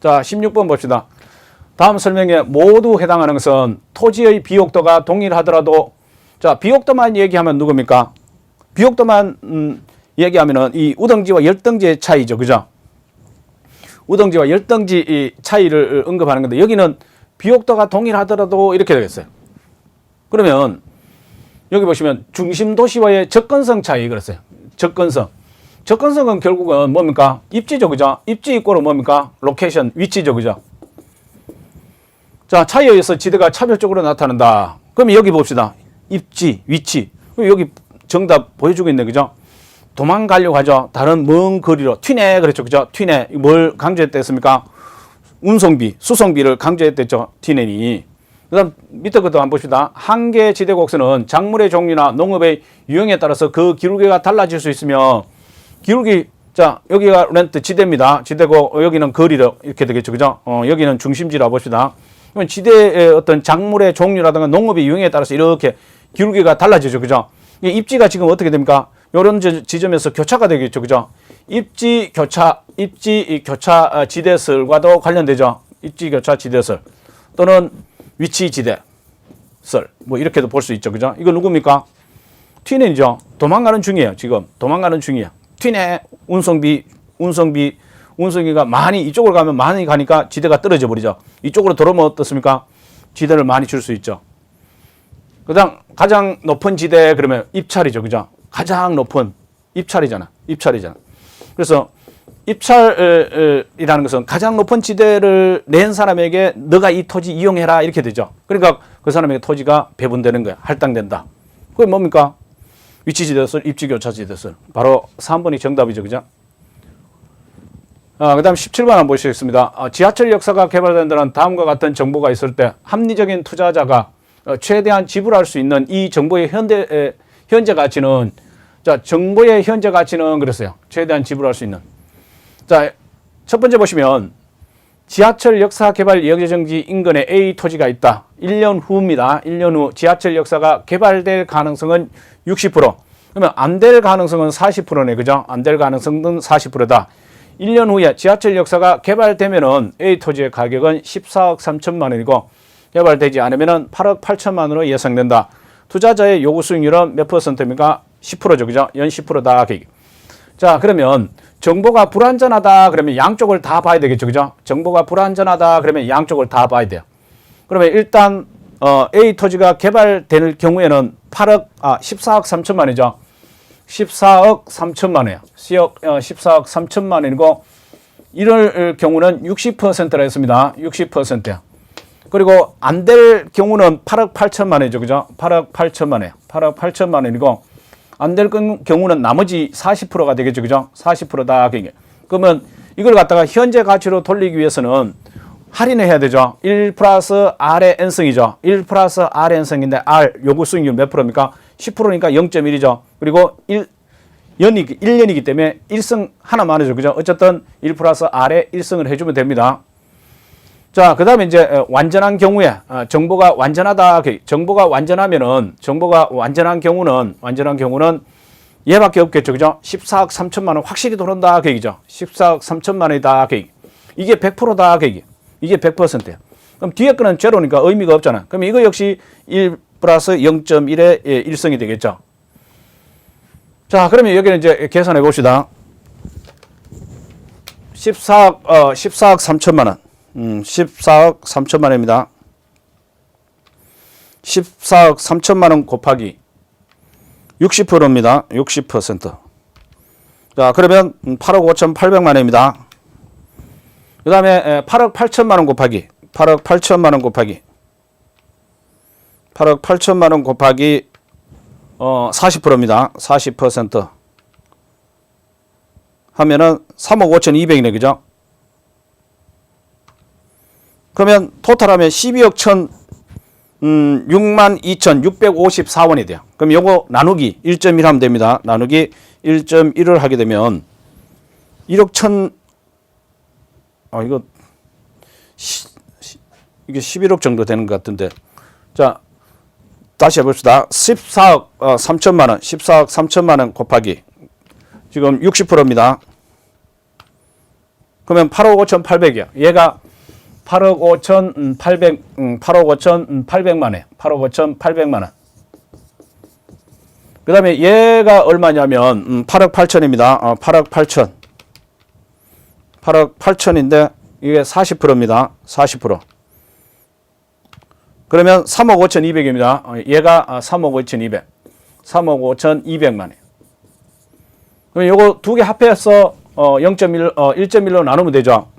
자, 16번 봅시다. 다음 설명에 모두 해당하는 것은 토지의 비옥도가 동일하더라도, 자, 비옥도만 얘기하면 누굽니까? 비옥도만 얘기하면은 이 우등지와 열등지의 차이죠. 그죠? 우등지와 열등지 차이를 언급하는 건데, 여기는 비옥도가 동일하더라도 이렇게 되겠어요. 그러면 여기 보시면 중심 도시와의 접근성 차이 그랬어요. 접근성은 결국은 뭡니까? 입지죠. 그죠? 입지 이꼬로 뭡니까? 로케이션, 위치죠. 그죠? 자, 차이에 의해서 지대가 차별적으로 나타난다. 그럼 여기 봅시다. 입지, 위치. 여기 정답 보여주고 있네. 그죠? 도망가려고 하죠. 다른 먼 거리로. 튀네. 그랬죠. 그죠? 튀네. 뭘 강조했댔습니까? 운송비, 수송비를 강조했댔죠. 튀네니. 그 다음 밑에 것도 한번 봅시다. 한계 지대 곡선은 작물의 종류나 농업의 유형에 따라서 그 기울기가 달라질 수 있으며, 기울기, 자, 여기가 렌트 지대입니다. 지대고, 여기는 거리로 이렇게 되겠죠. 그죠? 여기는 중심지라 봅시다. 그러면 지대의 어떤 작물의 종류라든가 농업의 유형에 따라서 이렇게 기울기가 달라지죠. 그죠? 이 입지가 지금 어떻게 됩니까? 이런 지점에서 교차가 되겠죠. 그죠? 입지 교차 지대설과도 관련되죠. 입지 교차 지대설 또는 위치 지대설 뭐 이렇게도 볼 수 있죠. 그죠? 이거 누굽니까? 튀넨이죠. 도망가는 중이에요. 지금 도망가는 중이에요. 튀네 운송기가 많이 이쪽으로 가면 많이 가니까 지대가 떨어져 버리죠. 이쪽으로 들어오면 어떻습니까? 지대를 많이 줄 수 있죠. 그다음 가장 높은 지대 그러면 입찰이죠. 그죠? 가장 높은 입찰이잖아. 그래서 입찰이라는 것은 가장 높은 지대를 낸 사람에게 너가 이 토지 이용해라 이렇게 되죠. 그러니까 그 사람에게 토지가 배분되는 거야. 할당된다. 그게 뭡니까? 위치지대설, 입지교차지대설. 바로 3번이 정답이죠. 그죠? 그 다음 17번 한번 보시겠습니다. 지하철 역사가 개발된다는 다음과 같은 정보가 있을 때 합리적인 투자자가 최대한 지불할 수 있는 이 정보의 현재 가치는 자, 정보의 현재 가치는 그랬어요. 최대한 지불할 수 있는. 자, 첫 번째 보시면 지하철 역사 개발 예정지 인근에 A 토지가 있다. 1년 후입니다. 1년 후 지하철 역사가 개발될 가능성은 60%. 그러면 안 될 가능성은 40%네. 그죠? 안 될 가능성은 40%다. 1년 후에 지하철 역사가 개발되면은 A 토지의 가격은 14억 3천만 원이고 개발되지 않으면은 8억 8천만 원으로 예상된다. 투자자의 요구 수익률은 몇 %입니까? 10%죠. 그죠? 연 10%다. 자, 그러면 정보가 불완전하다 그러면 양쪽을 다 봐야 되겠죠. 그죠? 정보가 불완전하다 그러면 양쪽을 다 봐야 돼요. 그러면 일단 A 토지가 개발될 경우에는 14억 3천만 원이죠. 14억 3천만 원이에요. 14억 3천만 원이고 이럴 경우는 60%라 했습니다. 60%야. 그리고 안 될 경우는 8억 8천만 원이죠. 그죠? 8억 8천만 원이에요. 8억 8천만 원이고 안 될 경우는 나머지 40%가 되겠죠. 그죠? 40%다. 그러면 이걸 갖다가 현재 가치로 돌리기 위해서는 할인을 해야 되죠. 1 플러스 R의 n승이죠. 1 플러스 R의 n승인데 R 요구 수익률 몇 프로입니까? 10%니까 0.1이죠. 그리고 1년이기 때문에 1승 하나만 하죠. 그죠? 어쨌든 1 플러스 R의 1승을 해주면 됩니다. 자, 그 다음에 이제 완전한 경우에 정보가 완전하다. 정보가 완전한 경우는 얘밖에 없겠죠. 그죠? 14억 3천만 원 확실히 돌아온다. 그 얘기죠. 14억 3천만 원이다. 그 얘기. 이게 100%다. 그 얘기. 이게 100%예요. 그럼 뒤에 거는 제로니까 의미가 없잖아. 그럼 이거 역시 1 플러스 0.1의 1승이 되겠죠. 자, 그러면 여기는 이제 계산해 봅시다. 14억 3천만 원. 14억 3천만 원입니다. 14억 3천만 원 곱하기 60%입니다. 60%. 자, 그러면 8억 5,800만 원입니다. 그 다음에 8억 8천만 원 곱하기 8억 8천만 원 곱하기 8억 8천만 원 곱하기 40%입니다. 40% 하면은 3억 5,200이네. 그죠? 그러면 토탈하면 12억 62,654원이 돼요. 그럼 요거 나누기 1.1 하면 됩니다. 나누기 1.1을 하게 되면 1억 1천 이게 11억 정도 되는 것 같은데. 자, 다시 해봅시다. 14억 3천만 원, 14억 3천만 원 곱하기 지금 60%입니다. 그러면 8억 5,800이야. 얘가 8억 5,800만 원. 8억 5,800만 원. 그 다음에 얘가 얼마냐면 8억 8천입니다. 8억 8천. 8억 8천인데 이게 40%입니다. 40%. 그러면 3억 5,200입니다. 얘가 3억 5,200. 3억 5,200만 원. 그럼 요거 두 개 합해서 1.1로 나누면 되죠.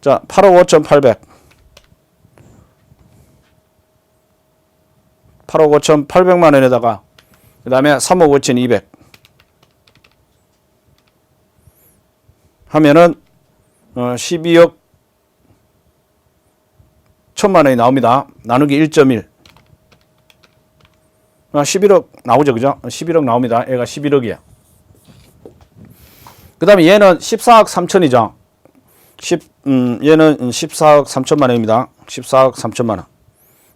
자, 8억 5,800. 8억 5,800만 원에다가 그 다음에 3억 5,200 하면은 12억 1천만 원이 나옵니다. 나누기 1.1. 11억 나오죠. 그죠? 11억 나옵니다. 얘가 11억이야. 그 다음에 얘는 14억 3천이죠. 얘는 14억 3천만 원입니다. 14억 3천만 원.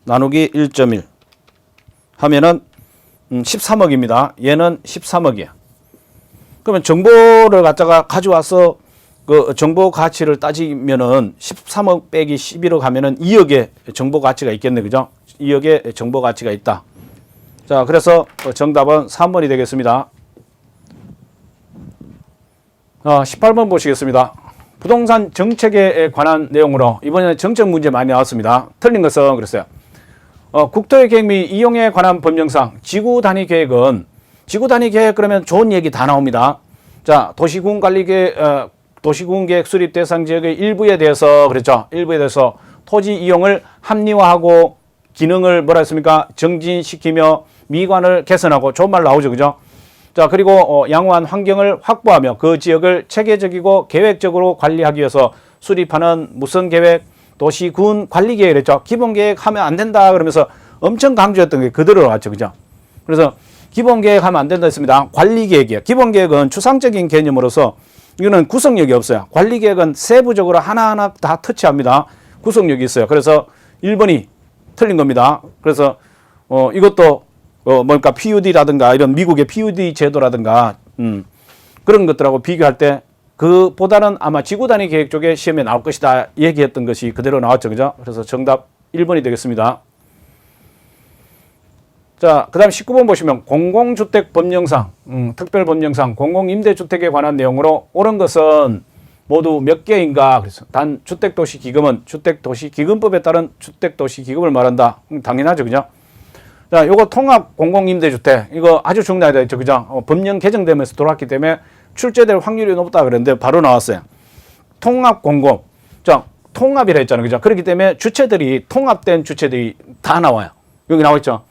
나누기 1.1 하면은 13억입니다. 얘는 13억이야. 그러면 정보를 갖다가 가져와서 그 정보 가치를 따지면은 13억 빼기 11억 하면은 2억의 정보 가치가 있겠네. 그죠? 2억의 정보 가치가 있다. 자, 그래서 정답은 3번이 되겠습니다. 18번 보시겠습니다. 부동산 정책에 관한 내용으로 이번에는 정책 문제 많이 나왔습니다. 틀린 것은 그랬어요. 국토의 계획 및 이용에 관한 법령상 지구 단위 계획은 지구 단위 계획 그러면 좋은 얘기 다 나옵니다. 자, 도시군 관리 계획, 도시군 계획 수립 대상 지역의 일부에 대해서 그랬죠. 일부에 대해서 토지 이용을 합리화하고 기능을 뭐라 했습니까? 정진시키며 미관을 개선하고 좋은 말 나오죠. 그죠? 자, 그리고 양호한 환경을 확보하며 그 지역을 체계적이고 계획적으로 관리하기 위해서 수립하는 무슨 계획? 도시군 관리 계획이랬죠. 기본 계획 하면 안 된다 그러면서 엄청 강조했던 게 그대로 나왔죠. 그죠? 그래서 기본 계획 하면 안 된다 했습니다. 관리 계획이에요. 기본 계획은 추상적인 개념으로서 이거는 구성력이 없어요. 관리 계획은 세부적으로 하나하나 다 터치합니다. 구성력이 있어요. 그래서 1번이 틀린 겁니다. 그래서 이것도 뭔가 PUD라든가 이런 미국의 PUD 제도라든가 그런 것들하고 비교할 때 그보다는 아마 지구 단위 계획 쪽에 시험에 나올 것이다 얘기했던 것이 그대로 나왔죠. 그죠? 그래서 정답 1번이 되겠습니다. 자, 그 다음 19번 보시면 공공주택 법령상, 특별법령상 공공임대주택에 관한 내용으로 옳은 것은 모두 몇 개인가? 그래서 단 주택도시기금은 주택도시기금법에 따른 주택도시기금을 말한다. 당연하죠. 그죠? 자, 요거 통합 공공임대주택 이거 아주 중요하다 했죠. 그죠? 법령 개정되면서 들어왔기 때문에 출제될 확률이 높다 그랬는데 바로 나왔어요. 통합 공공. 자, 통합이라 했잖아요. 그죠? 그렇기 때문에 주체들이 통합된 주체들이 다 나와요. 여기 나와 있죠.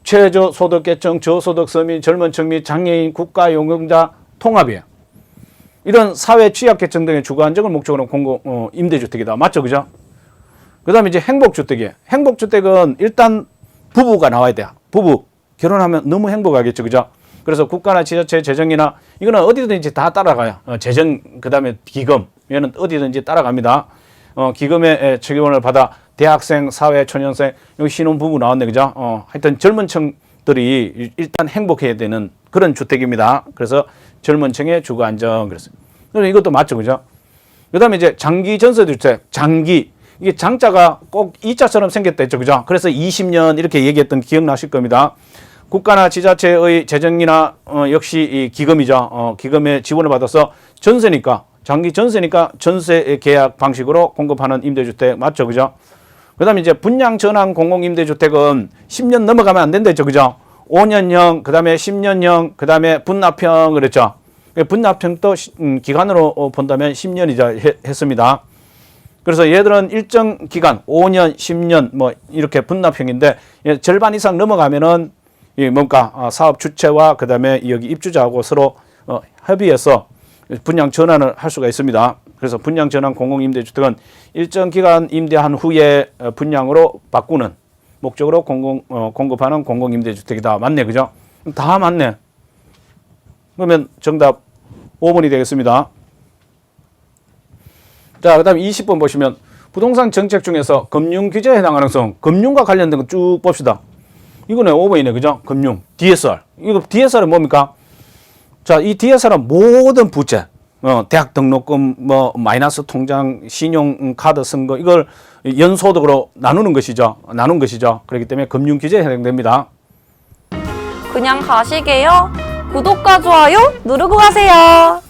최저소득계층, 저소득 서민, 젊은 층 및 장애인, 국가용역자 통합이에요. 이런 사회 취약계층 등의 주거 안정을 목적으로 공공 임대주택이다. 맞죠? 그죠? 그 다음에 이제 행복주택이에요. 행복주택은 일단 부부가 나와야 돼요. 부부. 결혼하면 너무 행복하겠죠. 그죠? 그래서 국가나 지자체 재정이나 이거는 어디든지 다 따라가요. 재정, 그 다음에 기금. 얘는 어디든지 따라갑니다. 기금의 지원을 받아 대학생, 사회, 초년생, 여기 신혼부부 나왔네. 그죠? 하여튼 젊은 층들이 일단 행복해야 되는 그런 주택입니다. 그래서 젊은 층의 주거 안정. 그래서 이것도 맞죠. 그죠? 그 다음에 이제 장기 전세주택, 장기. 이게 장자가 꼭 이자처럼 생겼다 했죠. 그죠? 그래서 20년 이렇게 얘기했던 기억나실 겁니다. 국가나 지자체의 재정이나 역시 이 기금이죠. 기금의 지원을 받아서 전세니까 장기 전세니까 전세 계약 방식으로 공급하는 임대주택 맞죠. 그죠? 그 다음에 이제 분양 전환 공공임대주택은 10년 넘어가면 안 된다 했죠. 그죠? 5년형, 그 다음에 10년형, 그 다음에 분납형 그랬죠. 분납형도 기간으로 본다면 10년이자 했습니다. 그래서 얘들은 일정 기간 5년, 10년 뭐 이렇게 분납형인데 절반 이상 넘어가면은 이 뭔가 사업 주체와 그 다음에 여기 입주자하고 서로 협의해서 분양 전환을 할 수가 있습니다. 그래서 분양 전환 공공임대주택은 일정 기간 임대한 후에 분양으로 바꾸는 목적으로 공급하는 공공임대주택이다. 맞네, 그죠? 다 맞네. 그러면 정답 5번이 되겠습니다. 자, 그 다음 20번 보시면 부동산 정책 중에서 금융 규제에 해당하는 성, 금융과 관련된 거 쭉 봅시다. 이거는 5번이네, 그죠? 금융, DSR. 이거 DSR은 뭡니까? 자, 이 DSR은 모든 부채, 대학 등록금, 뭐, 마이너스 통장, 신용카드 쓴 거, 이걸 연소득으로 나누는 것이죠. 그렇기 때문에 금융 규제에 해당됩니다. 그냥 가시게요. 구독과 좋아요 누르고 가세요.